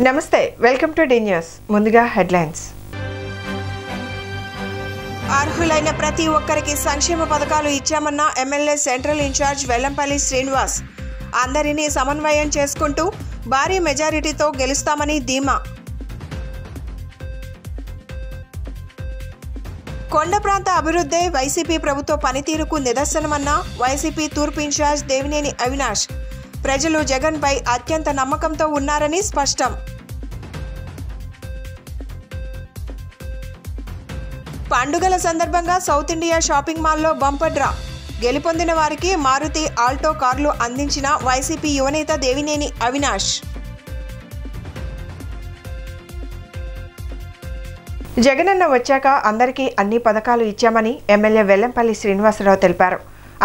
నమస్తే welcome to the news ముందుగా headlines అర్హులైన ప్రతి ఒక్కరికి సంక్షేమ పథకాలు ఇచ్చామన్న MLA central in charge Vellampalli Srinivas అందరినీ సమన్వయం చేసుకుంటూ భారీ మెజారిటీతో గెలుస్తామని ధీమా కొండ ప్రాంత అభివృద్ధి వైసీపీ ప్రభుత్వ పనితీరుకు నిదర్శనమన్న వైసీపీ తూర్పు ఇన్ఛార్జ్ దేవినేని అవినాష్ ప్రజలు జగన్పై అత్యంత నమ్మకంతో ఉన్నారని స్పష్టం పండుగల సందర్భంగా సౌత్ ఇండియా షాపింగ్ మాల్లో బంపర్ డ్రా గెలుపొందిన వారికి మారుతి ఆల్టో కార్లు అందించిన వైసీపీ యువనేత దేవినేని అవినాష్ జగనన్న వచ్చాక అందరికీ అన్ని పథకాలు ఇచ్చామని ఎమ్మెల్యే వెల్లంపల్లి శ్రీనివాసరావు తెలిపారు.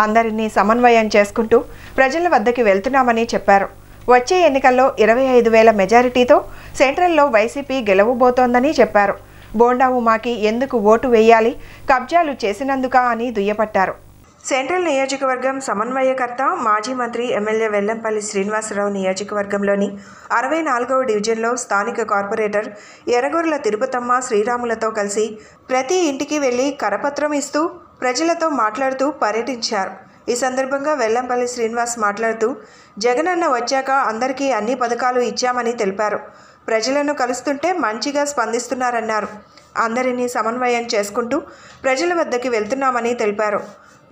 అందరినీ సమన్వయం చేసుకుంటూ ప్రజల వద్దకి వెళ్తున్నామని చెప్పారు. వచ్చే ఎన్నికల్లో 25,000 మెజారిటీతో సెంట్రల్లో వైసీపీ గెలవబోతోందని చెప్పారు. బోండా ఉమాకి ఎందుకు ఓటు వేయాలి, కబ్జాలు చేసినందుకా అని దుయ్యపట్టారు. సెంట్రల్ నియోజకవర్గం సమన్వయకర్త మాజీ మంత్రి ఎమ్మెల్యే వెల్లంపల్లి శ్రీనివాసరావు నియోజకవర్గంలోని 64వ డివిజన్లో స్థానిక కార్పొరేటర్ ఎర్రగొర్ల తిరుపతమ్మ శ్రీరాములతో కలిసి ప్రతి ఇంటికి వెళ్లి కరపత్రం ఇస్తూ ప్రజలతో మాట్లాడుతూ పర్యటించారు. ఈ సందర్భంగా వెల్లంపల్లి శ్రీనివాస్ మాట్లాడుతూ జగనన్న వచ్చాక అందరికీ అన్ని పథకాలు ఇచ్చామని తెలిపారు. ప్రజలను కలుస్తుంటే మంచిగా స్పందిస్తున్నారన్నారు. అందరినీ సమన్వయం చేసుకుంటూ ప్రజల వద్దకి వెళ్తున్నామని తెలిపారు.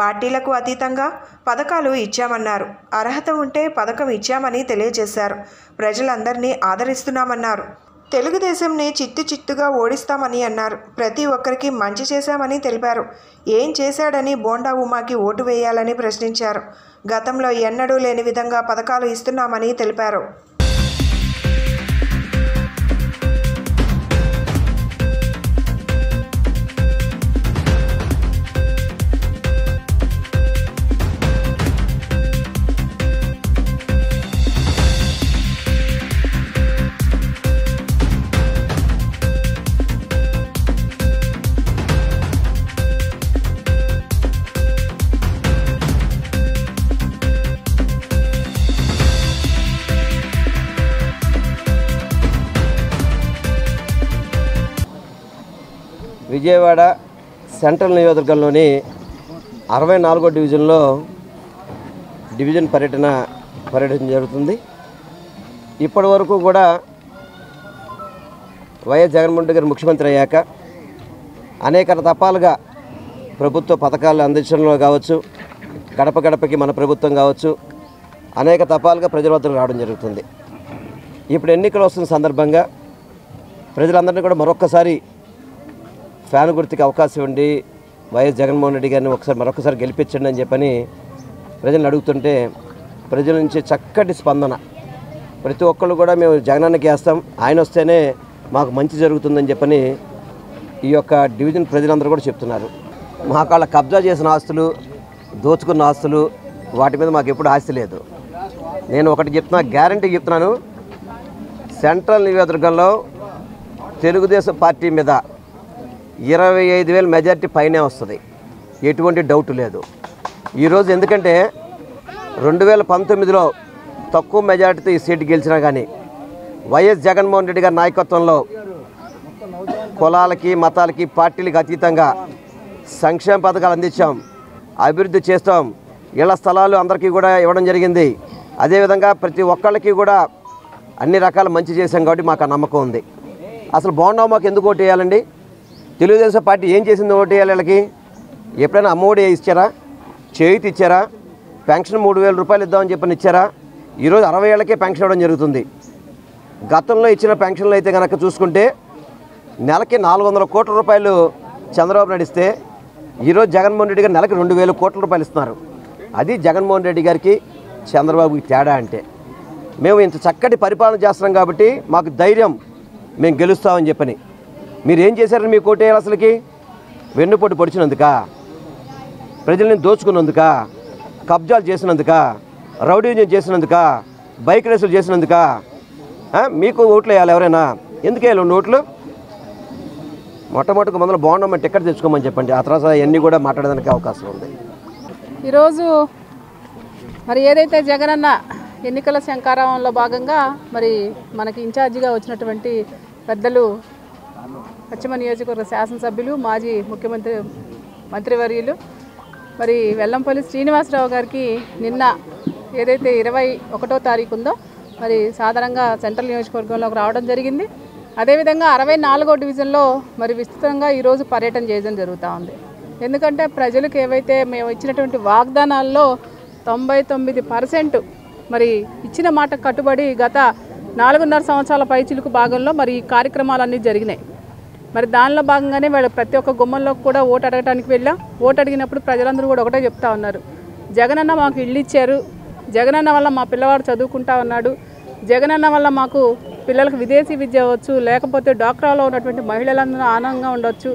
పార్టీలకు అతీతంగా పథకాలు ఇచ్చామన్నారు. అర్హత ఉంటే పథకం ఇచ్చామని తెలియజేశారు. ప్రజలందరినీ ఆదరిస్తున్నామన్నారు. తెలుగుదేశంని చిత్తుగా ఓడిస్తామని అన్నారు. ప్రతి ఒక్కరికి మంచి చేశామని తెలిపారు. ఏం చేశాడని బోండా ఉమాకి ఓటు వేయాలని ప్రశ్నించారు. గతంలో ఎన్నడూ లేని విధంగా పథకాలు ఇస్తున్నామని తెలిపారు. విజయవాడ సెంట్రల్ నియోజకవర్గంలోని 64వ డివిజన్లో డివిజన్ పర్యటన జరుగుతుంది. ఇప్పటి వరకు కూడా వైఎస్ జగన్మోహన్ రెడ్డి గారు ముఖ్యమంత్రి అయ్యాక అనేక తపాలుగా ప్రభుత్వ పథకాలు అందించడంలో కావచ్చు, గడప గడపకి మన ప్రభుత్వం కావచ్చు, అనేక తపాలుగా ప్రజల వద్దకు రావడం జరుగుతుంది. ఇప్పుడు ఎన్నికలు వస్తున్న సందర్భంగా ప్రజలందరినీ కూడా మరొక్కసారి ఫ్యాన్ గుర్తుకి అవకాశం ఇవ్వండి, వైఎస్ జగన్మోహన్ రెడ్డి గారిని మరొకసారి గెలిపించండి అని చెప్పని ప్రజలను అడుగుతుంటే ప్రజల నుంచి చక్కటి స్పందన. ప్రతి ఒక్కళ్ళు కూడా మేము జగనన్నకి వేస్తాం, ఆయన వస్తేనే మాకు మంచి జరుగుతుందని చెప్పని ఈ యొక్క డివిజన్ ప్రజలందరూ కూడా చెప్తున్నారు. మాకు వాళ్ళ కబ్జా చేసిన ఆస్తులు, దోచుకున్న ఆస్తులు, వాటి మీద మాకు ఎప్పుడు ఆస్తి లేదు. నేను ఒకటి చెప్తున్నా, గ్యారంటీ చెప్తున్నాను, సెంట్రల్ నియోజకవర్గంలో తెలుగుదేశం పార్టీ మీద 25,000 మెజార్టీ పైనే వస్తుంది, ఎటువంటి డౌట్ లేదు. ఈరోజు ఎందుకంటే 2019లో తక్కువ మెజార్టీతో ఈ సీటు గెలిచినా కానీ వైఎస్ జగన్మోహన్ రెడ్డి గారి నాయకత్వంలో కులాలకి, మతాలకి, పార్టీలకి అతీతంగా సంక్షేమ పథకాలు అందించాం, అభివృద్ధి చేస్తాం, ఇళ్ల స్థలాలు అందరికీ కూడా ఇవ్వడం జరిగింది. అదేవిధంగా ప్రతి ఒక్కళ్ళకి కూడా అన్ని రకాల మంచి చేశాం కాబట్టి మాకు ఆ నమ్మకం ఉంది. అసలు బాగున్నావు మాకు ఎందుకు ఓటు వేయాలండి? తెలుగుదేశం పార్టీ ఏం చేసింది ఓటు వేయాలి? వీళ్ళకి ఎప్పుడైనా అమ్మఒడి ఇచ్చారా? చేయూతి ఇచ్చారా? పెన్షన్ 3,000 రూపాయలు ఇద్దామని చెప్పని ఇచ్చారా? ఈరోజు 60 ఏళ్ళకే పెన్షన్ ఇవ్వడం జరుగుతుంది. గతంలో ఇచ్చిన పెన్షన్లు అయితే కనుక చూసుకుంటే నెలకి 400 కోట్ల రూపాయలు చంద్రబాబు నాయుడు ఇస్తే ఈరోజు జగన్మోహన్ రెడ్డి గారు నెలకి 2,000 కోట్ల రూపాయలు ఇస్తున్నారు. అది జగన్మోహన్ రెడ్డి గారికి చంద్రబాబుకి తేడా అంటే. మేము ఇంత చక్కటి పరిపాలన చేస్తున్నాం కాబట్టి మాకు ధైర్యం, మేము గెలుస్తామని చెప్పని. మీరు ఏం చేశారని మీకు ఓటు వేయాలి? అసలుకి వెన్నుపోటు పొడిచినందుకా, ప్రజల్ని దోచుకున్నందుకా, కబ్జాలు చేసినందుకా, రౌడీజం చేసినందుకా, బైక్ రేసులు చేసినందుకా మీకు ఓట్లు వేయాలి? ఎవరైనా ఎందుకు వేయాలి ఓట్లు? మొట్టమొదటిగా మొదలు బాగుండమని టికెట్ తెచ్చుకోమని చెప్పండి. ఆ తర్వాత అవన్నీ కూడా మాట్లాడడానికి అవకాశం ఉంది. ఈరోజు మరి ఏదైతే జగనన్న ఎన్నికల శంకారంలో భాగంగా మరి మనకి ఇన్ఛార్జిగా వచ్చినటువంటి పెద్దలు పశ్చిమ నియోజకవర్గ శాసనసభ్యులు మాజీ ముఖ్యమంత్రి మంత్రివర్యులు మరి వెల్లంపల్లి శ్రీనివాసరావు గారికి నిన్న ఏదైతే 21వ తారీఖు ఉందో మరి సాధారణంగా సెంట్రల్ నియోజకవర్గంలోకి రావడం జరిగింది. అదేవిధంగా 64వ డివిజన్లో మరి విస్తృతంగా ఈరోజు పర్యటన చేయడం జరుగుతూ ఉంది. ఎందుకంటే ప్రజలకు ఏవైతే మేము ఇచ్చినటువంటి వాగ్దానాల్లో 99% మరి ఇచ్చిన మాట కట్టుబడి గత 4.5 సంవత్సరాల పైచిలుకు భాగంలో మరి ఈ కార్యక్రమాలన్నీ జరిగినాయి. మరి దానిలో భాగంగానే వాళ్ళు ప్రతి ఒక్క గుమ్మంలో కూడా ఓటు అడగడానికి వెళ్ళాం. ఓటు అడిగినప్పుడు ప్రజలందరూ కూడా ఒకటే చెప్తా ఉన్నారు, జగనన్న మాకు ఇల్లు ఇచ్చారు, జగనన్న వల్ల మా పిల్లవాడు చదువుకుంటా ఉన్నాడు, జగనన్న వల్ల మాకు పిల్లలకు విదేశీ విద్య అవ్వచ్చు, లేకపోతే డాక్రాలో ఉన్నటువంటి మహిళలందరూ ఆనందంగా ఉండొచ్చు,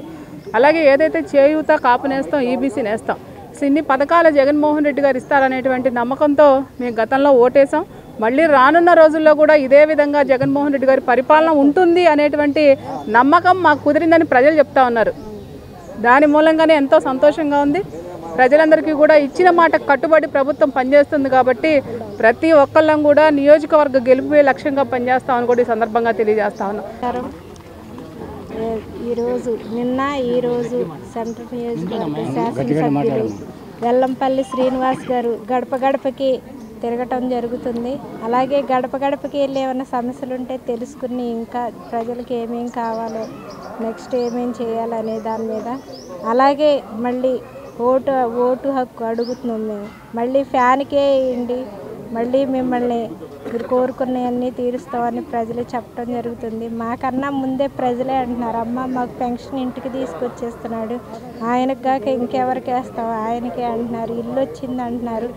అలాగే ఏదైతే చేయూత కాపు నేస్తాం ఈబీసీ నేస్తాం ఇన్ని పథకాలు జగన్మోహన్ రెడ్డి గారు ఇస్తారనేటువంటి నమ్మకంతో మేము గతంలో ఓటేసాం. మళ్ళీ రానున్న రోజుల్లో కూడా ఇదే విధంగా జగన్మోహన్ రెడ్డి గారి పరిపాలన ఉంటుంది అనేటువంటి నమ్మకం మాకు కుదిరిందని ప్రజలు చెప్తా ఉన్నారు. దాని మూలంగానే ఎంతో సంతోషంగా ఉంది. ప్రజలందరికీ కూడా ఇచ్చిన మాట కట్టుబడి ప్రభుత్వం పనిచేస్తుంది కాబట్టి ప్రతి ఒక్కళ్ళం కూడా నియోజకవర్గ గెలుపే లక్ష్యంగా పనిచేస్తామని కూడా ఈ సందర్భంగా తెలియజేస్తా ఉన్నాం. ఈరోజు సెంట్రల్ నియోజకవర్గ శాసనసభ్యులు వెల్లంపల్లి శ్రీనివాస్ గారు గడప గడపకి తిరగటం జరుగుతుంది. అలాగే గడప గడపకి వెళ్ళి ఏమైనా సమస్యలు ఉంటే తెలుసుకుని ఇంకా ప్రజలకు ఏమేం కావాలో నెక్స్ట్ ఏమేం చేయాలనే దాని మీద, అలాగే మళ్ళీ ఓటు హక్కు అడుగుతున్నాం మేము, మళ్ళీ ఫ్యాన్కే వేయండి, మళ్ళీ మిమ్మల్ని మీరు కోరుకున్నవన్నీ తీరుస్తామని ప్రజలు చెప్పడం జరుగుతుంది. మాకన్నా ముందే ప్రజలే అంటున్నారు, అమ్మ మాకు పెన్షన్ ఇంటికి తీసుకొచ్చేస్తున్నాడు, ఆయనకు కాక ఇంకెవరికి వేస్తాం ఆయనకే అంటున్నారు, ఇల్లు వచ్చింది అంటున్నారు,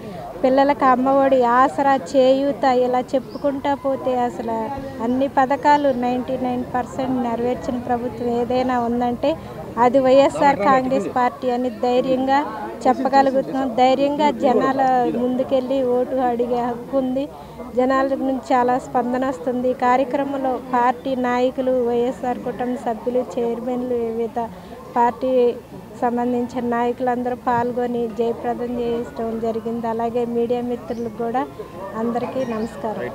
పిల్లలకు అమ్మఒడి ఆసరా చేయూత ఇలా చెప్పుకుంటా పోతే అసలు అన్ని పథకాలు 99% నెరవేర్చిన ప్రభుత్వం ఏదైనా ఉందంటే అది వైఎస్ఆర్ కాంగ్రెస్ పార్టీ అని ధైర్యంగా చెప్పగలుగుతున్నాం. ధైర్యంగా జనాల ముందుకెళ్ళి ఓటు అడిగే హక్కు ఉంది. జనాల నుంచి చాలా స్పందన వస్తుంది. ఈ కార్యక్రమంలో పార్టీ నాయకులు, వైఎస్ఆర్ కుటుంబ సభ్యులు, చైర్మన్లు, వివిధ పార్టీ సంబంధించిన నాయకులందరూ పాల్గొని జయప్రదం చేయడం జరిగింది. అలాగే మీడియా మిత్రులకు కూడా అందరికీ నమస్కారం.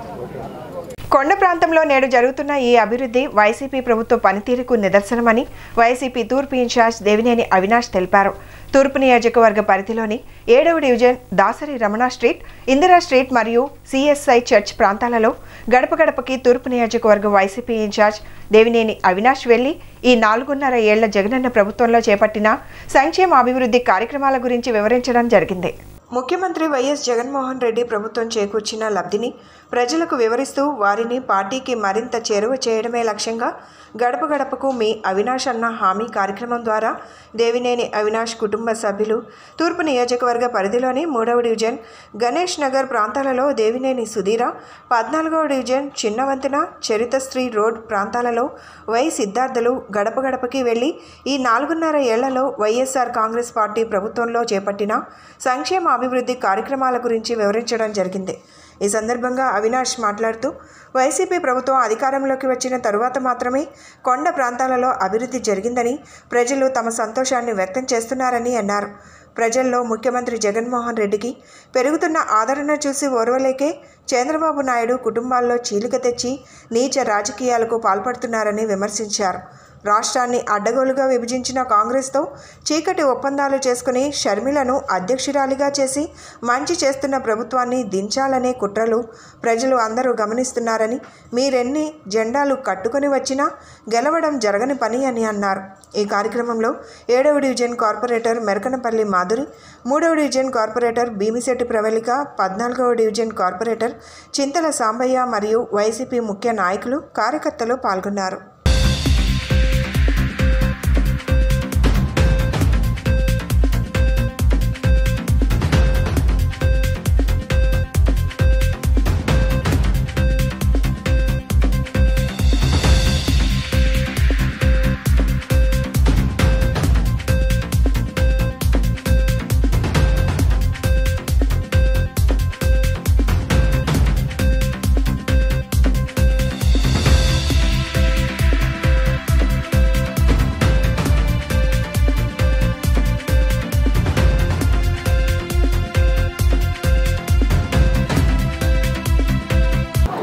కొండ ప్రాంతంలో నేడు జరుగుతున్న ఈ అభివృద్ధి వైసీపీ ప్రభుత్వ పనితీరుకు నిదర్శనమని వైసీపీ తూర్పు ఇన్ఛార్జ్ దేవినేని అవినాష్ తెలిపారు. తూర్పు నియోజకవర్గ పరిధిలోని 7వ division Dasari Ramana street, Indira street మరియు సిఎస్ఐ చర్చ్ ప్రాంతాలలో గడప గడపకి తూర్పు నియోజకవర్గ వైసీపీ ఇన్ఛార్జ్ దేవినేని అవినాష్ వెళ్లి ఈ 4.5 ఏళ్ల జగనన్న ప్రభుత్వంలో చేపట్టిన సంక్షేమ అభివృద్ధి కార్యక్రమాల గురించి వివరించడం జరిగింది. ముఖ్యమంత్రి వైఎస్ జగన్మోహన్ రెడ్డి ప్రభుత్వం చేకూర్చిన లబ్ధిని ప్రజలకు వివరిస్తూ వారిని పార్టీకి మరింత చేరువ చేయడమే లక్ష్యంగా గడప గడపకు మీ అవినాష్ అన్న హామీ కార్యక్రమం ద్వారా దేవినేని అవినాష్ కుటుంబ సభ్యులు తూర్పు నియోజకవర్గ పరిధిలోని 3వ డివిజన్ గణేష్ నగర్ ప్రాంతాలలో దేవినేని సుధీర, 14వ డివిజన్ చిన్నవంతెన చరితశ్రీ రోడ్ ప్రాంతాలలో వై సిద్ధార్థులు గడప గడపకి వెళ్లి ఈ 4.5 ఏళ్లలో వైఎస్ఆర్ కాంగ్రెస్ పార్టీ ప్రభుత్వంలో చేపట్టిన సంక్షేమ అభివృద్ధి కార్యక్రమాల గురించి వివరించడం జరిగింది. ఈ సందర్భంగా అవినాష్ మాట్లాడుతూ వైసీపీ ప్రభుత్వం అధికారంలోకి వచ్చిన తరువాత మాత్రమే కొండ ప్రాంతాలలో అభివృద్ధి జరిగిందని ప్రజలు తమ సంతోషాన్ని వ్యక్తం చేస్తున్నారని అన్నారు. ప్రజల్లో ముఖ్యమంత్రి జగన్మోహన్ రెడ్డికి పెరుగుతున్న ఆదరణ చూసి ఓర్వలేకే చంద్రబాబు నాయుడు కుటుంబాల్లో చీలిక తెచ్చి నీచ రాజకీయాలకు పాల్పడుతున్నారని విమర్శించారు. రాష్ట్రాన్ని అడ్డగోలుగా విభజించిన కాంగ్రెస్తో చీకటి ఒప్పందాలు చేసుకుని షర్మిలను అధ్యక్షురాలిగా చేసి మంచి చేస్తున్న ప్రభుత్వాన్ని దించాలనే కుట్రలు ప్రజలు అందరూ గమనిస్తున్నారని, మీరెన్ని జెండాలు కట్టుకొని వచ్చినా గెలవడం జరగని పని అని అన్నారు. ఈ కార్యక్రమంలో 7వ డివిజన్ కార్పొరేటర్ మెరకనపల్లి మాధురి, 3వ డివిజన్ కార్పొరేటర్ భీమిశెట్టి ప్రవళిక, 14వ డివిజన్ కార్పొరేటర్ చింతల సాంబయ్య మరియు వైసీపీ ముఖ్య నాయకులు, కార్యకర్తలు పాల్గొన్నారు.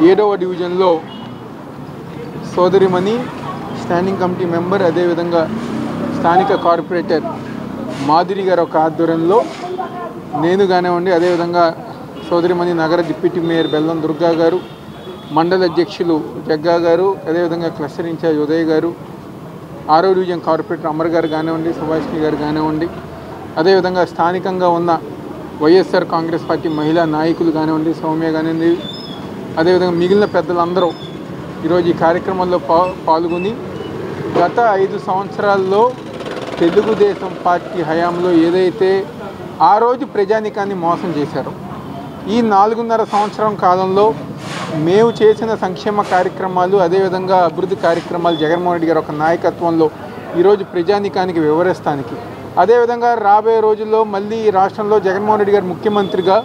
7వ డివిజన్లో సోదరిమణి స్టాండింగ్ కమిటీ మెంబర్, అదేవిధంగా స్థానిక కార్పొరేటర్ మాధురి గారు ఒక ఆధ్వర్యంలో నేను కానివ్వండి, అదేవిధంగా సోదరిమణి నగర డిప్యూటీ మేయర్ బెల్లం దుర్గా గారు, మండల అధ్యక్షులు జగ్గా గారు, అదేవిధంగా క్లస్టర్ ఇన్ఛార్జ్ ఉదయ్ గారు, 6వ డివిజన్ కార్పొరేటర్ అమర్ గారు కానివ్వండి, సుభాష్ని గారు కానివ్వండి, అదేవిధంగా స్థానికంగా ఉన్న వైఎస్ఆర్ కాంగ్రెస్ పార్టీ మహిళా నాయకులు కానివ్వండి, సౌమ్య కానివ్వండి, అదేవిధంగా మిగిలిన పెద్దలందరూ ఈరోజు ఈ కార్యక్రమంలో పాల్గొని గత 5 సంవత్సరాల్లో తెలుగుదేశం పార్టీ హయాంలో ఏదైతే ఆ రోజు ప్రజానీకాన్ని మోసం చేశారో, ఈ 4.5 సంవత్సరం కాలంలో మేము చేసిన సంక్షేమ కార్యక్రమాలు, అదేవిధంగా అభివృద్ధి కార్యక్రమాలు జగన్మోహన్ రెడ్డి గారు ఒక నాయకత్వంలో ఈరోజు ప్రజానీకానికి వివరిస్తానికి, అదేవిధంగా రాబోయే రోజుల్లో మళ్ళీ ఈ రాష్ట్రంలో జగన్మోహన్ రెడ్డి గారు ముఖ్యమంత్రిగా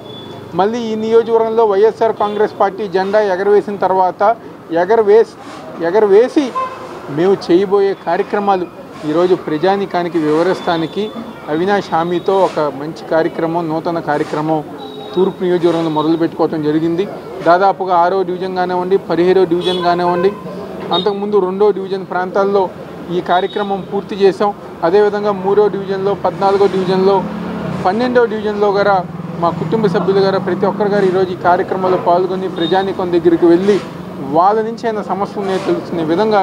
మళ్ళీ ఈ నియోజకవర్గంలో వైఎస్ఆర్ కాంగ్రెస్ పార్టీ జెండా ఎగరవేసిన తర్వాత ఎగరవేసి మేము చేయబోయే కార్యక్రమాలు ఈరోజు ప్రజానీకానికి వివరిస్తానికి అవినాష్ హామీతో ఒక మంచి కార్యక్రమం, నూతన కార్యక్రమం తూర్పు నియోజకవర్గంలో మొదలుపెట్టుకోవడం జరిగింది. దాదాపుగా 6వ డివిజన్ కానివ్వండి, 17వ డివిజన్ కానివ్వండి, అంతకుముందు 2వ డివిజన్ ప్రాంతాల్లో ఈ కార్యక్రమం పూర్తి చేసాం. అదేవిధంగా 3వ డివిజన్లో, 14వ డివిజన్లో, 12వ డివిజన్లో కూడా మా కుటుంబ సభ్యులు గారు ప్రతి ఒక్కరు గారు ఈరోజు ఈ కార్యక్రమంలో పాల్గొని ప్రజానీకం దగ్గరికి వెళ్ళి వాళ్ళ నుంచి అయిన సమస్యలను తెలుసుకునే విధంగా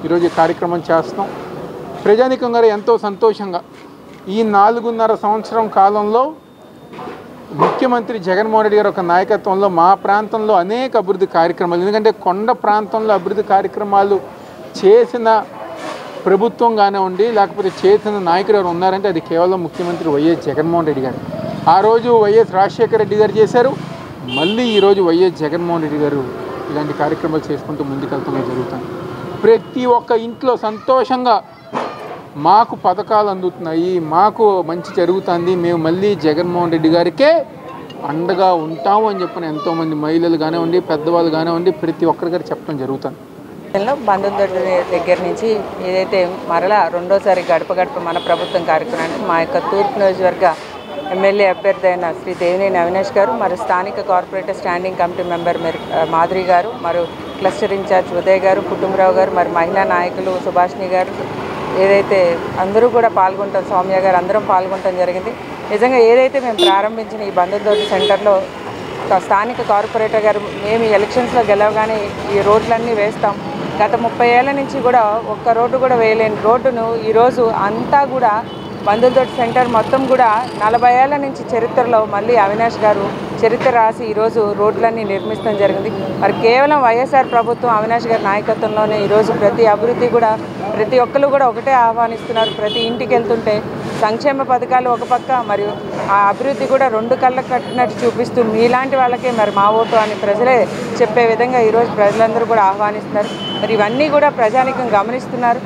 ఈరోజు ఈ కార్యక్రమం చేస్తాం. ప్రజానీకం గారు ఎంతో సంతోషంగా ఈ 4.5 సంవత్సరం కాలంలో ముఖ్యమంత్రి జగన్మోహన్ రెడ్డి గారు ఒక నాయకత్వంలో మా ప్రాంతంలో అనేక అభివృద్ధి కార్యక్రమాలు, ఎందుకంటే కొండ ప్రాంతంలో అభివృద్ధి కార్యక్రమాలు చేసిన ప్రభుత్వం కానివ్వండి, లేకపోతే చేసిన నాయకులు ఎవరు ఉన్నారంటే అది కేవలం ముఖ్యమంత్రి వైఎస్ జగన్మోహన్ రెడ్డి గారు. ఆ రోజు వైఎస్ రాజశేఖర రెడ్డి గారు చేశారు, మళ్ళీ ఈరోజు వైఎస్ జగన్మోహన్ రెడ్డి గారు ఇలాంటి కార్యక్రమాలు చేసుకుంటూ ముందుకెళ్తూనే జరుగుతాయి. ప్రతి ఒక్క ఇంట్లో సంతోషంగా మాకు పథకాలు అందుతున్నాయి, మాకు మంచి జరుగుతుంది, మేము మళ్ళీ జగన్మోహన్ రెడ్డి గారికే అండగా ఉంటాము అని చెప్పిన ఎంతోమంది మహిళలు కానివ్వండి, పెద్దవాళ్ళు కానివ్వండి, ప్రతి ఒక్కరి గారు చెప్పడం జరుగుతుంది. బంధువుల దగ్గర నుంచి ఏదైతే మరలా రెండోసారి గడప గడప మన ప్రభుత్వం కార్యక్రమానికి మా యొక్క తూర్పు నియోజకవర్గ ఎమ్మెల్యే అభ్యర్థి అయిన శ్రీ దేవినేని అవినాష్ గారు, మరి స్థానిక corporator standing committee member Madhuri గారు, మరి క్లస్టర్ ఇన్ఛార్జ్ ఉదయ్ గారు, కుటుంబరావు గారు, మరి మహిళా నాయకులు సుభాష్ని గారు, ఏదైతే అందరూ కూడా పాల్గొంటాం, సౌమ్య గారు అందరం పాల్గొనడం జరిగింది. నిజంగా ఏదైతే మేము ప్రారంభించిన ఈ బంధుదోటి సెంటర్లో స్థానిక కార్పొరేటర్ గారు మేము ఎలక్షన్స్లో గెలవగానే ఈ రోడ్లన్నీ వేస్తాం, గత 30 ఏళ్ల నుంచి కూడా ఒక్క రోడ్డు కూడా వేయలేని రోడ్డును ఈరోజు అంతా కూడా బంధుదోటి సెంటర్ మొత్తం కూడా 40 ఏళ్ల నుంచి చరిత్రలో మళ్ళీ అవినాష్ గారు చరిత్ర రాసి ఈరోజు రోడ్లన్నీ నిర్మించడం జరిగింది. మరి కేవలం వైఎస్ఆర్ ప్రభుత్వం అవినాష్ గారి నాయకత్వంలోనే ఈరోజు ప్రతి అభివృద్ధి కూడా ప్రతి ఒక్కరు కూడా ఒకటే ఆహ్వానిస్తున్నారు. ప్రతి ఇంటికి వెళ్తుంటే సంక్షేమ పథకాలు ఒక పక్క, మరియు ఆ అభివృద్ధి కూడా 2 కళ్ళకు కట్టినట్టు చూపిస్తూ మీలాంటి వాళ్ళకే మరి మా ఓటు అని ప్రజలే చెప్పే విధంగా ఈరోజు ప్రజలందరూ కూడా ఆహ్వానిస్తున్నారు. మరి ఇవన్నీ కూడా ప్రజానికం గమనిస్తున్నారు.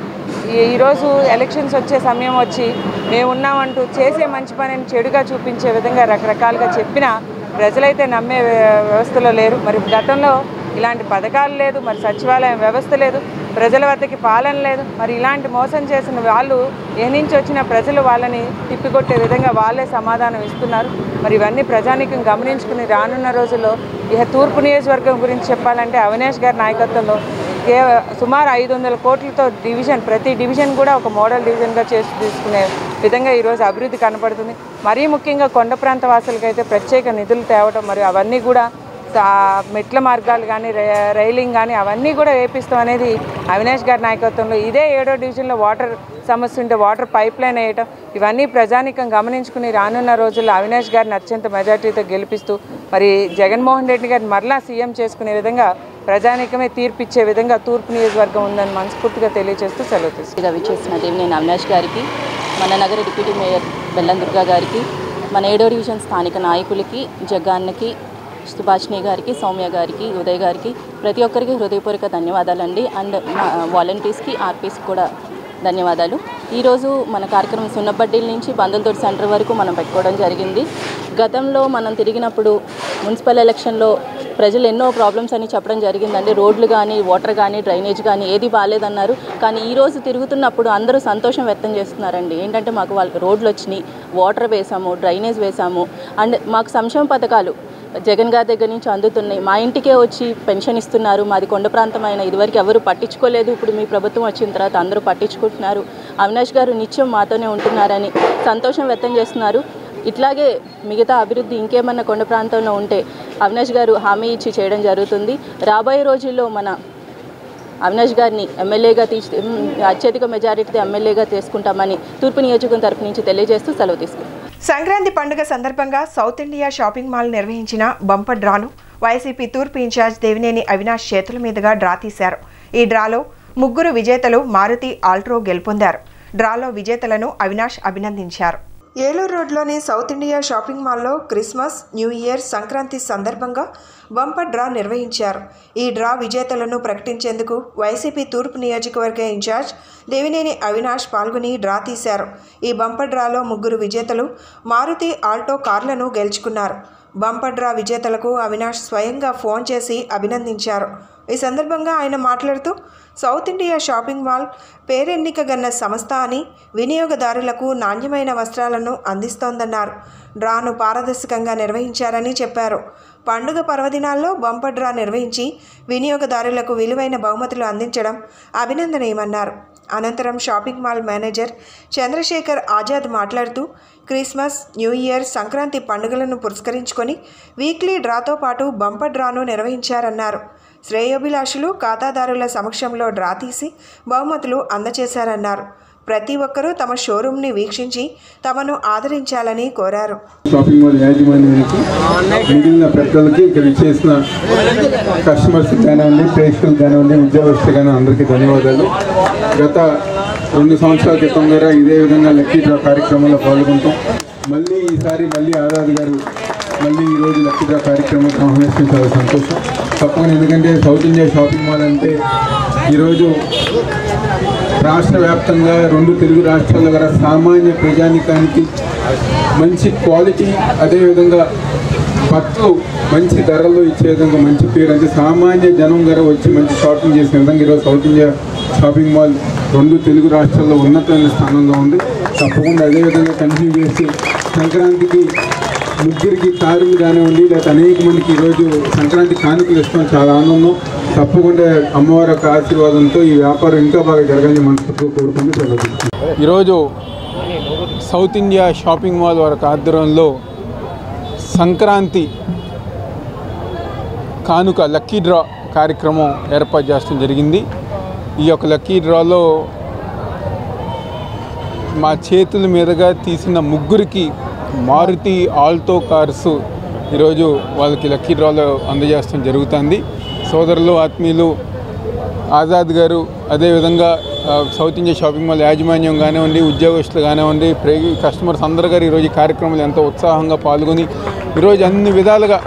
ఈరోజు ఎలక్షన్స్ వచ్చే సమయం వచ్చి మేమున్నామంటూ చేసే మంచి పనిని చెడుగా చూపించే విధంగా రకరకాలుగా చెప్పినా ప్రజలైతే నమ్మే వ్యవస్థలో లేరు. మరి గతంలో ఇలాంటి పథకాలు లేదు, మరి సచివాలయం వ్యవస్థ లేదు, ప్రజల వద్దకి పాలన లేదు. మరి ఇలాంటి మోసం చేసిన వాళ్ళు ఏ నుంచి వచ్చిన ప్రజలు వాళ్ళని తిప్పికొట్టే విధంగా వాళ్ళే సమాధానం ఇస్తున్నారు. మరి ఇవన్నీ ప్రజానీకం గమనించుకుని రానున్న రోజుల్లో ఇక తూర్పు నియోజకవర్గం గురించి చెప్పాలంటే అవినాష్ గారి నాయకత్వంలో సుమారు 500 కోట్లతో డివిజన్, ప్రతి డివిజన్ కూడా ఒక మోడల్ డివిజన్గా చేసి తీసుకునే విధంగా ఈరోజు అభివృద్ధి కనపడుతుంది. మరీ ముఖ్యంగా కొండ ప్రాంత వాసులకైతే ప్రత్యేక నిధులు తేవడం, మరియు అవన్నీ కూడా మెట్ల మార్గాలు కానీ రైలింగ్ కానీ అవన్నీ కూడా వేపిస్తాం అనేది అవినాష్ గారి నాయకత్వంలో. ఇదే 7వ డివిజన్లో వాటర్ సమస్య ఉంటే వాటర్ పైప్ లైన్ వేయటం, ఇవన్నీ ప్రజానీకం గమనించుకుని రానున్న రోజుల్లో అవినాష్ గారిని అత్యంత మెజార్టీతో గెలిపిస్తూ మరి జగన్మోహన్ రెడ్డి గారిని మరలా సీఎం చేసుకునే విధంగా ప్రజానీకమే తీర్పిచ్చే విధంగా తూర్పు నియోజకవర్గం ఉందని మనస్ఫూర్తిగా తెలియజేస్తూ సెలవు తీసుకుంటాం. విచ్చేసిన దేవినేని అవినాష్ గారికి, మన నగర డిప్యూటీ మేయర్ బెల్లం దుర్గా గారికి, మన 7వ డివిజన్ స్థానిక నాయకులకి, జగ్గాన్నకి, సుభాష్ని గారికి, సౌమ్య గారికి, ఉదయ్ గారికి, ప్రతి ఒక్కరికి హృదయపూర్వక ధన్యవాదాలండి. అండ్ వాలంటీర్స్కి, ఆర్పీస్కి కూడా ధన్యవాదాలు. ఈరోజు మన కార్యక్రమం సున్నబడ్డీల నుంచి బంధులతోటి సెంటర్ వరకు మనం పెట్టుకోవడం జరిగింది. గతంలో మనం తిరిగినప్పుడు మున్సిపల్ ఎలక్షన్లో ప్రజలు ఎన్నో ప్రాబ్లమ్స్ అని చెప్పడం జరిగిందండి. రోడ్లు కానీ, వాటర్ కానీ, డ్రైనేజ్ కానీ ఏది బాగాలేదన్నారు. కానీ ఈరోజు తిరుగుతున్నప్పుడు అందరూ సంతోషం వ్యక్తం చేస్తున్నారండి. ఏంటంటే మాకు వాళ్ళకి రోడ్లు వచ్చినాయి, వాటర్ వేసాము, డ్రైనేజ్ వేసాము, అండ్ మాకు సంక్షేమ పథకాలు జగన్ గారి దగ్గర నుంచి అందుతున్నాయి. మా ఇంటికే వచ్చి పెన్షన్ ఇస్తున్నారు. మాది కొండ ప్రాంతమైన ఇదివరకు ఎవరు పట్టించుకోలేదు. ఇప్పుడు మీ ప్రభుత్వం వచ్చిన తర్వాత అందరూ పట్టించుకుంటున్నారు. అవినాష్ గారు నిత్యం మాతోనే ఉంటున్నారని సంతోషం వ్యక్తం చేస్తున్నారు. ఇట్లాగే మిగతా అభివృద్ధి ఇంకేమన్నా కొండ ప్రాంతంలో ఉంటే అవినాష్ గారు హామీ ఇచ్చి చేయడం జరుగుతుంది. రాబోయే రోజుల్లో మన అవినాష్ గారిని ఎమ్మెల్యేగా అత్యధిక మెజారిటీతో ఎమ్మెల్యేగా తీసుకుంటామని తూర్పు నియోజకవర్గం తరపు నుంచి తెలియజేస్తూ సెలవు తీసుకుంటాం. సంక్రాంతి పండుగ సందర్భంగా సౌత్ ఇండియా షాపింగ్ మాల్ నిర్వహించిన బంపర్ డ్రాను వైసీపీ తూర్పు ఇన్ఛార్జ్ దేవినేని అవినాష్ చేతుల మీదుగా డ్రా తీశారు. ఈ డ్రాలో 3 విజేతలు మారుతి ఆల్ట్రో గెలుపొందారు. డ్రాలో విజేతలను అవినాష్ అభినందించారు. ఏలూరు రోడ్లోని సౌత్ ఇండియా షాపింగ్ మాల్లో క్రిస్మస్, న్యూ ఇయర్, సంక్రాంతి సందర్భంగా బంపర్ డ్రా నిర్వహించారు. ఈ డ్రా విజేతలను ప్రకటించేందుకు వైసీపీ తూర్పు నియోజకవర్గ ఇన్ఛార్జ్ దేవినేని అవినాష్ పాల్గొని డ్రా తీశారు. ఈ బంపర్ డ్రాలో 3 విజేతలు మారుతి ఆల్టో కార్లను గెలుచుకున్నారు. బంపర్ డ్రా విజేతలకు అవినాష్ స్వయంగా ఫోన్ చేసి అభినందించారు. ఈ సందర్భంగా ఆయన మాట్లాడుతూ సౌత్ ఇండియా షాపింగ్ మాల్ పేరెన్నికగన్న సంస్థ అని వినియోగదారులకు నాణ్యమైన వస్త్రాలను అందిస్తోందన్నారు. డ్రాను పారదర్శకంగా నిర్వహించారని చెప్పారు. పండుగ పర్వదినాల్లో బంపర్ డ్రా నిర్వహించి వినియోగదారులకు విలువైన బహుమతులు అందించడం అభినందనీయమన్నారు. అనంతరం shopping mall manager Chandrashekar Azad మాట్లాడుతూ క్రిస్మస్, న్యూ ఇయర్, సంక్రాంతి పండుగలను పురస్కరించుకొని వీక్లీ డ్రాతో పాటు బంపర్ డ్రాను నిర్వహించారన్నారు. శ్రేయోభిలాషులు ఖాతాదారుల సమక్షంలో డ్రా తీసి బహుమతులు అందజేశారన్నారు. ప్రతి ఒక్కరూ తమ షోరూమ్ని వీక్షించి తమను ఆదరించాలని కోరారు. షాపింగ్ మాల్ యాజమాన్యానికి, మిగిలిన పెద్దలకి, ఇక్కడ చేసిన కస్టమర్స్ కానివ్వండి, ప్రేక్షకులు కానివ్వండి, ఉద్యోగస్తులు కానీ అందరికీ ధన్యవాదాలు. గత 2 సంవత్సరాల క్రితం ద్వారా ఇదే విధంగా లక్కీ డ్రా కార్యక్రమంలో పాల్గొంటాం. ఈసారి ఆజాద్ గారు ఈరోజు లక్కీ డ్రా కార్యక్రమం ఆహ్వానించడం చాలా సంతోషం. తప్పకుండా, ఎందుకంటే సౌత్ ఇండియా షాపింగ్ మాల్ అంటే ఈరోజు రాష్ట్ర వ్యాప్తంగా 2 తెలుగు రాష్ట్రాల్లో గల సామాన్య ప్రజానికానికి మంచి క్వాలిటీ, అదేవిధంగా బట్టలు మంచి ధరల్లో ఇచ్చే విధంగా మంచి పేరు, అంటే సామాన్య జనం గారు వచ్చి మంచి షాపింగ్ చేసిన విధంగా ఈరోజు south India shopping mall 2 Telugu రాష్ట్రాల్లో ఉన్నతమైన స్థానంలో ఉంది. తప్పకుండా అదేవిధంగా కంటిన్యూ చేసి సంక్రాంతికి 3 కారులు కానివ్వండి, లేదా అనేక మందికి ఈరోజు సంక్రాంతి కానుకలు ఇస్తాం, చాలా ఆనందం. తప్పకుండా అమ్మవారి యొక్క ఆశీర్వాదంతో ఈ వ్యాపారం ఇంకా బాగా జరగాలని మనస్ఫూర్తిగా కోరుకుంటూ ఈరోజు సౌత్ ఇండియా షాపింగ్ మాల్ వారి ఆధ్వర్యంలో సంక్రాంతి కానుక లక్కీ డ్రా కార్యక్రమం ఏర్పాటు చేయడం జరిగింది. ఈ యొక్క లక్కీ డ్రాలో మా చేతుల మీదుగా తీసిన 3 మారుతి ఆల్టో కార్స్ ఈరోజు వాళ్ళకి లక్కీ డ్రాలో అందజేయడం జరుగుతుంది. సోదరులు, ఆత్మీయులు ఆజాద్ గారు, అదేవిధంగా సౌత్ ఇండియా షాపింగ్ మాల్ యాజమాన్యం కానివ్వండి, ఉద్యోగస్తులు కానివ్వండి, కస్టమర్స్ అందరూ గారు ఈరోజు ఈ కార్యక్రమంలో ఎంతో ఉత్సాహంగా పాల్గొని ఈరోజు అన్ని విధాలుగా,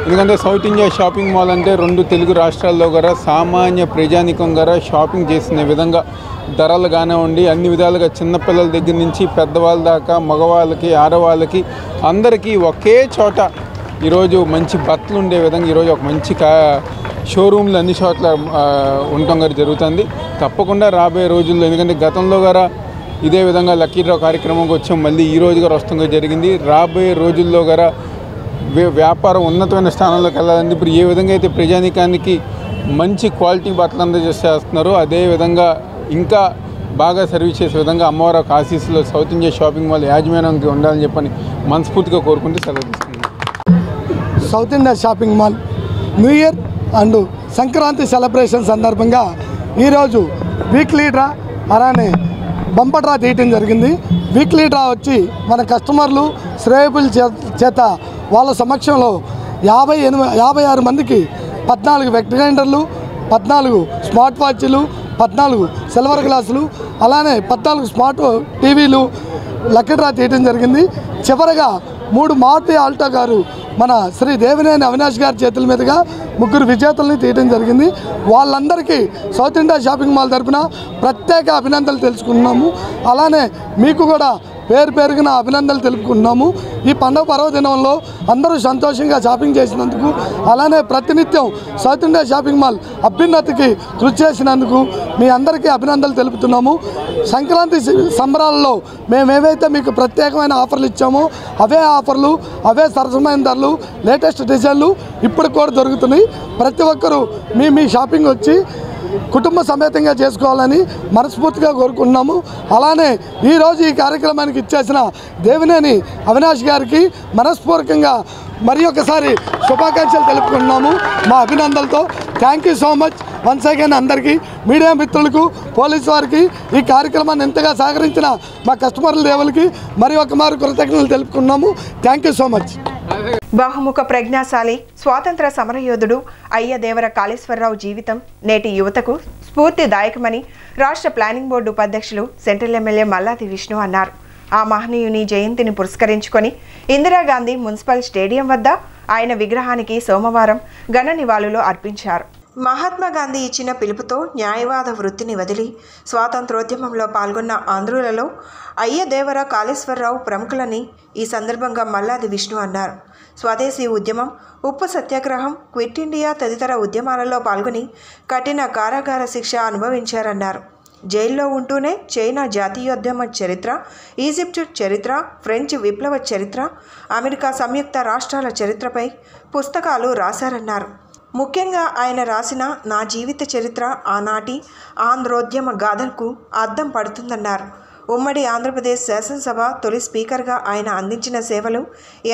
ఎందుకంటే సౌత్ ఇండియా షాపింగ్ మాల్ అంటే 2 తెలుగు రాష్ట్రాల్లో గారా సామాన్య ప్రజానికం గారా షాపింగ్ చేసిన విధంగా ధరలు కానివ్వండి, అన్ని విధాలుగా చిన్నపిల్లల దగ్గర నుంచి పెద్దవాళ్ళ దాకా, మగవాళ్ళకి, ఆడవాళ్ళకి అందరికీ ఒకే చోట ఈరోజు మంచి బట్టలు ఉండే విధంగా ఈరోజు ఒక మంచి షోరూమ్లు అన్ని చోట్ల ఉండటం గారు జరుగుతుంది. తప్పకుండా రాబోయే రోజుల్లో, ఎందుకంటే గతంలో గారా ఇదే విధంగా లక్కీ డ్రా కార్యక్రమంకి వచ్చాం, మళ్ళీ ఈ రోజు గారు వస్తుండగా జరిగింది. రాబోయే రోజుల్లో గారా వ్యాపారం ఉన్నతమైన స్థానంలోకి వెళ్ళాలని ఇప్పుడు ఏ విధంగా అయితే ప్రజానికానికి మంచి క్వాలిటీ బట్టలు అందజేస్తున్నారో అదేవిధంగా ఇంకా బాగా సర్వీస్ చేసే విధంగా అమ్మవారి ఆశీస్సులో సౌత్ ఇండియా షాపింగ్ మాల్ యాజమాన్యానికి ఉండాలని చెప్పని మనస్ఫూర్తిగా కోరుకుంటూ సెలవు తీసుకున్నాను. South India shopping mall new year and Sankranti celebration సందర్భంగా ఈరోజు వీక్లీ డ్రా అలానే బంపర్ డ్రా తీయటం జరిగింది. వీక్లీ డ్రా వచ్చి మన కస్టమర్లు శ్రేయబుల్ చేత వాళ్ళ సమక్షంలో 56 మందికి 14 వెట్ గ్రైండర్లు, 14 స్మార్ట్ వాచ్లు, 14 సిల్వర్ గ్లాసులు, అలానే 14 స్మార్ట్ టీవీలు లక్కీ డ్రా తీయటం జరిగింది. చివరగా 3 మారుతి ఆల్టో గారు మన శ్రీ దేవినేని అవినాష్ గారి చేతుల మీదుగా 3 విజేతల్ని తీయడం జరిగింది. వాళ్ళందరికీ సౌత్ ఇండియా షాపింగ్ మాల్ తరఫున ప్రత్యేక అభినందనలు తెలుసుకున్నాము. అలానే మీకు కూడా పేరు పేరుగా అభినందనలు తెలుపుకుంటున్నాము. ఈ పండుగ పర్వదినంలో అందరూ సంతోషంగా షాపింగ్ చేసినందుకు, అలానే ప్రతినిత్యం సౌత్ ఇండియా షాపింగ్ మాల్ అభ్యున్నతికి కృషి చేసినందుకు మీ అందరికీ అభినందనలు తెలుపుతున్నాము. సంక్రాంతి సంబరాలలో మేమేవైతే మీకు ప్రత్యేకమైన ఆఫర్లు ఇచ్చామో అవే ఆఫర్లు, అవే సరసమైన ధరలు, లేటెస్ట్ డిజైన్లు ఇప్పుడు కూడా దొరుకుతున్నాయి. ప్రతి ఒక్కరూ మీ షాపింగ్ వచ్చి కుటుంబ సమేతంగా చేసుకోవాలని మనస్ఫూర్తిగా కోరుకుంటున్నాము. అలానే ఈరోజు ఈ కార్యక్రమానికి ఇచ్చేసిన దేవినేని అవినాష్ గారికి మనస్ఫూర్తికంగా మరి ఒకసారి శుభాకాంక్షలు తెలుపుకుంటున్నాము మా అభినందనలతో. Thank you so much once again అందరికీ, మీడియా మిత్రులకు, పోలీసు వారికి, ఈ కార్యక్రమాన్ని ఎంతగా సహకరించిన మా కస్టమర్ల దేవులకి మరి ఒక మారు కృతజ్ఞతలు తెలుపుకున్నాము. Thank you so much. బహుముఖ ప్రజ్ఞాశాలి స్వాతంత్ర సమరయోధుడు అయ్యదేవర కాళేశ్వరరావు జీవితం నేటి యువతకు స్ఫూర్తిదాయకమని రాష్ట్ర ప్లానింగ్ బోర్డు ఉపాధ్యక్షులు సెంట్రల్ ఎమ్మెల్యే మల్లాది విష్ణు అన్నారు. ఆ మహనీయుని జయంతిని పురస్కరించుకొని ఇందిరాగాంధీ మున్సిపల్ స్టేడియం వద్ద ఆయన విగ్రహానికి సోమవారం ఘన నివాళులు అర్పించారు. మహాత్మా గాంధీ ఇచ్చిన పిలుపుతో న్యాయవాద వృత్తిని వదిలి స్వాతంత్రోద్యమంలో పాల్గొన్న ఆంధ్రులలో అయ్యదేవర కాళేశ్వరరావు ప్రముఖులని ఈ సందర్భంగా మల్లాది విష్ణు అన్నారు. స్వదేశీ ఉద్యమం, ఉప్పు సత్యాగ్రహం, క్విట్ ఇండియా తదితర ఉద్యమాలలో పాల్గొని కఠిన కారాగార శిక్ష అనుభవించారన్నారు. జైల్లో ఉంటూనే చైనా జాతీయోద్యమ చరిత్ర, ఈజిప్ట్ చరిత్ర, ఫ్రెంచ్ విప్లవ చరిత్ర, అమెరికా సంయుక్త రాష్ట్రాల చరిత్రపై పుస్తకాలు రాశారన్నారు. ముఖ్యంగా ఆయన రాసిన నా జీవిత చరిత్ర ఆనాటి ఆంధ్రోద్యమ గాథకు అద్దం పడుతుందన్నారు. ఉమ్మడి ఆంధ్రప్రదేశ్ శాసనసభ తొలి స్పీకర్గా ఆయన అందించిన సేవలు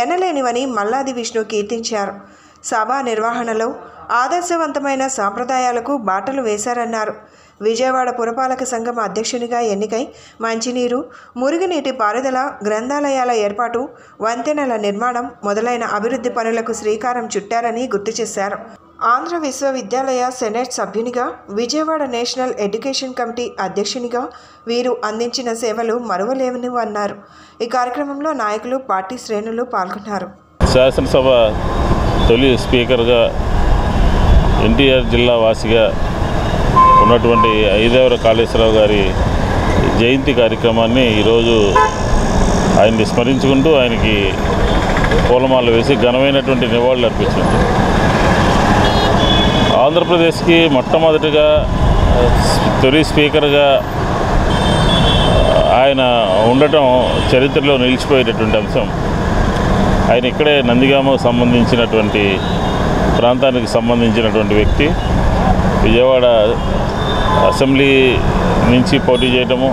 ఎనలేనివని మల్లాది విష్ణు కీర్తించారు. సభా నిర్వహణలో ఆదర్శవంతమైన సాంప్రదాయాలకు బాటలు వేశారన్నారు. విజయవాడ పురపాలక సంఘం అధ్యక్షునిగా ఎన్నికై మంచినీరు, మురుగునీటి పారుదల, గ్రంథాలయాల ఏర్పాటు, వంతెనల నిర్మాణం మొదలైన అభివృద్ధి పనులకు శ్రీకారం చుట్టారని గుర్తు చేశారు. ఆంధ్ర విశ్వవిద్యాలయ సెనేట్ సభ్యునిగా, విజయవాడ నేషనల్ ఎడ్యుకేషన్ కమిటీ అధ్యక్షునిగా వీరు అందించిన సేవలు మరువలేవని అన్నారు. ఈ కార్యక్రమంలో నాయకులు, పార్టీ శ్రేణులు పాల్గొన్నారు. శాసనసభ తొలి స్పీకర్గా ఎన్టీఆర్ జిల్లా వాసిగా ఉన్నటువంటి అయ్యదేవర కాళేశ్వరరావు గారి జయంతి కార్యక్రమాన్ని ఈరోజు ఆయన్ని స్మరించుకుంటూ ఆయనకి పూలమాల వేసి ఘనమైనటువంటి నివాళులు అర్పించారు. ఆంధ్రప్రదేశ్కి మొట్టమొదటిగా తొలి స్పీకర్గా ఆయన ఉండటం చరిత్రలో నిలిచిపోయేటటువంటి అంశం. ఆయన ఇక్కడే నందిగామకు సంబంధించినటువంటి ప్రాంతానికి సంబంధించినటువంటి వ్యక్తి. విజయవాడ అసెంబ్లీ నుంచి పోటీ చేయటము,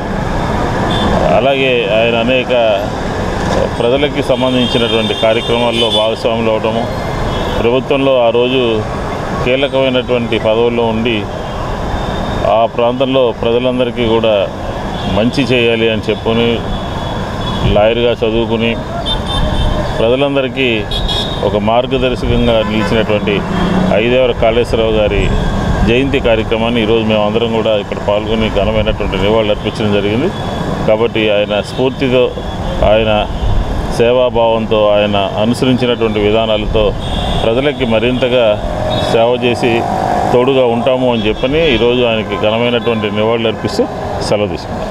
అలాగే ఆయన అనేక ప్రజలకి సంబంధించినటువంటి కార్యక్రమాల్లో భాగస్వాములు అవటము, ప్రభుత్వంలో ఆ రోజు కీలకమైనటువంటి పదవుల్లో ఉండి ఆ ప్రాంతంలో ప్రజలందరికీ కూడా మంచి చేయాలి అని చెప్పుకొని లాయర్గా చదువుకుని ప్రజలందరికీ ఒక మార్గదర్శకంగా నిలిచినటువంటి అయ్యదేవర కాళేశ్వరరావు గారి జయంతి కార్యక్రమాన్ని ఈరోజు మేము అందరం కూడా ఇక్కడ పాల్గొని ఘనమైనటువంటి నివాళులు అర్పించడం జరిగింది. కాబట్టి ఆయన స్ఫూర్తితో, ఆయన సేవాభావంతో, ఆయన అనుసరించినటువంటి విధానాలతో ప్రజలకి మరింతగా సేవ చేసి తోడుగా ఉంటాము అని చెప్పని ఈరోజు ఆయనకి ఘనమైనటువంటి నివాళులు అర్పిస్తూ సెలవు తీసుకున్నాం.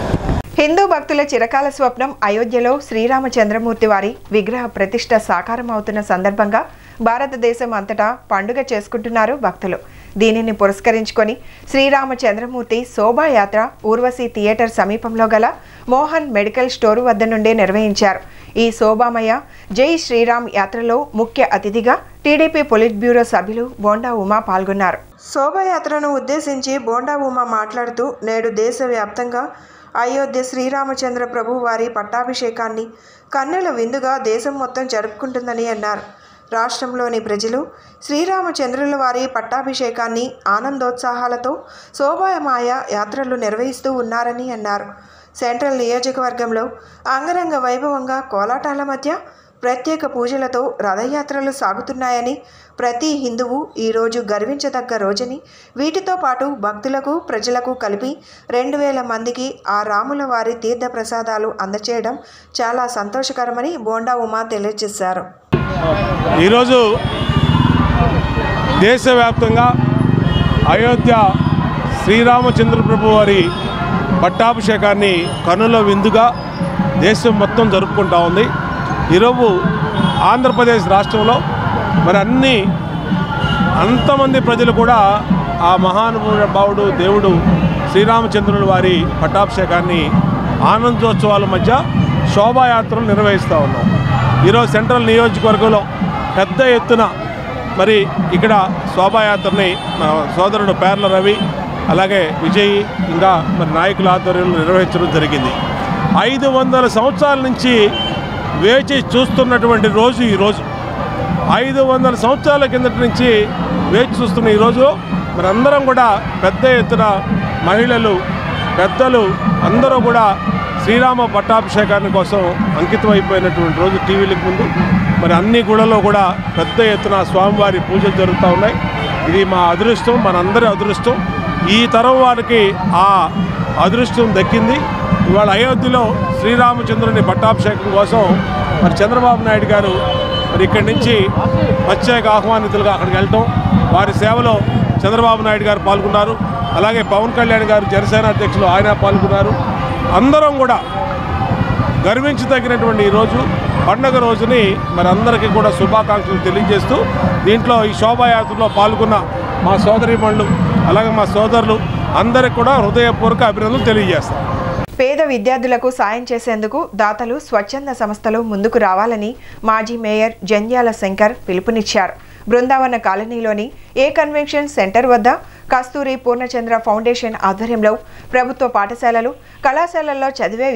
హిందూ భక్తుల చిరకాల స్వప్నం అయోధ్యలో శ్రీరామచంద్రమూర్తి వారి విగ్రహ ప్రతిష్ఠ సాకారం అవుతున్న సందర్భంగా భారతదేశం అంతటా పండుగ చేసుకుంటున్నారు భక్తులు. దీనిని పురస్కరించుకొని శ్రీరామచంద్రమూర్తి శోభాయాత్ర ఊర్వశి థియేటర్ సమీపంలో గల మోహన్ మెడికల్ స్టోరు వద్ద నుండే నిర్వహించారు. ఈ శోభామయ జై శ్రీరామ్ యాత్రలో ముఖ్య అతిథిగా టీడీపీ పొలిట్ బ్యూరో సభ్యులు బోండా ఉమా పాల్గొన్నారు. శోభాయాత్రను ఉద్దేశించి బోండా ఉమా మాట్లాడుతూ నేడు దేశవ్యాప్తంగా అయోధ్య శ్రీరామచంద్ర ప్రభు వారి పట్టాభిషేకాన్ని కన్నుల విందుగా దేశం మొత్తం జరుపుకుంటుందని అన్నారు. రాష్ట్రంలోని ప్రజలు శ్రీరామచంద్రుల వారి పట్టాభిషేకాన్ని ఆనందోత్సాహాలతో శోభాయమాయ యాత్రలు నిర్వహిస్తూ ఉన్నారని అన్నారు. సెంట్రల్ నియోజకవర్గంలో అంగరంగ వైభవంగా కోలాటాల మధ్య ప్రత్యేక పూజలతో రథయాత్రలు సాగుతున్నాయని, ప్రతి హిందువు ఈరోజు గర్వించదగ్గ రోజని, వీటితో పాటు భక్తులకు, ప్రజలకు కలిపి 2000 మందికి ఆ రాముల వారి తీర్థ ప్రసాదాలు అందచేయడం చాలా సంతోషకరమని బోండా ఉమా తెలియజేశారు. ఈరోజు దేశవ్యాప్తంగా అయోధ్య శ్రీరామచంద్ర ప్రభు వారి పట్టాభిషేకాన్ని కనుల విందుగా దేశం మొత్తం జరుపుకుంటా ఉంది. ఈరోజు ఆంధ్రప్రదేశ్ రాష్ట్రంలో మరి అంతమంది ప్రజలు కూడా ఆ మహానుభావుడు దేవుడు శ్రీరామచంద్రుల వారి పట్టాభిషేకాన్ని ఆనందోత్సవాల మధ్య శోభాయాత్రలు నిర్వహిస్తూ ఉన్నాం. ఈరోజు సెంట్రల్ నియోజకవర్గంలో పెద్ద ఎత్తున మరి ఇక్కడ శోభాయాత్రని మా సోదరుడు పేర్ల రవి అలాగే విజయ్ ఇంకా మరి నాయకుల ఆధ్వర్యంలో నిర్వహించడం జరిగింది. 500 సంవత్సరాల నుంచి వేచి చూస్తున్నటువంటి రోజు ఈరోజు. 500 సంవత్సరాల కిందటి నుంచి వేచి చూస్తున్న ఈరోజు మరి అందరం కూడా పెద్ద ఎత్తున మహిళలు పెద్దలు అందరూ కూడా శ్రీరామ పట్టాభిషేకాన్ని కోసం అంకితం అయిపోయినటువంటి రోజు. టీవీలకు ముందు మరి అన్ని గుళ్ళలో కూడా పెద్ద ఎత్తున స్వామివారి పూజలు జరుగుతూ ఉన్నాయి. ఇది మా అదృష్టం, మనందరి అదృష్టం. ఈ తరం వారికి ఆ అదృష్టం దక్కింది. ఇవాళ అయోధ్యలో శ్రీరామచంద్రుని పట్టాభిషేకం కోసం మరి చంద్రబాబు నాయుడు గారు మరి ఇక్కడి నుంచి ప్రత్యేక ఆహ్వానితులుగా అక్కడికి వెళ్ళటం, వారి సేవలో చంద్రబాబు నాయుడు గారు పాల్గొన్నారు. అలాగే పవన్ కళ్యాణ్ గారు జనసేన అధ్యక్షులు ఆయన పాల్గొన్నారు. అందరం కూడా గర్వించదగినటువంటి ఈరోజు పండుగ రోజుని మరి అందరికీ కూడా శుభాకాంక్షలు తెలియజేస్తూ దీంట్లో ఈ శోభాయాత్రలో పాల్గొన్న మా సోదరీమణులు అలాగే మా సోదరులు అందరికీ కూడా హృదయపూర్వక అభినందనలు తెలియజేస్తారు. పేద విద్యార్థులకు సాయం చేసేందుకు దాతలు స్వచ్ఛంద సంస్థలు ముందుకు రావాలని మాజీ మేయర్ జంధ్యాల శంకర్ పిలుపునిచ్చారు. బృందావన కాలనీలోని ఏ కన్వెన్షన్ సెంటర్ వద్ద కస్తూరి పూర్ణచంద్ర ఫౌండేషన్ ఆధ్వర్యంలో ప్రభుత్వ పాఠశాలలు కళాశాలల్లో చదివే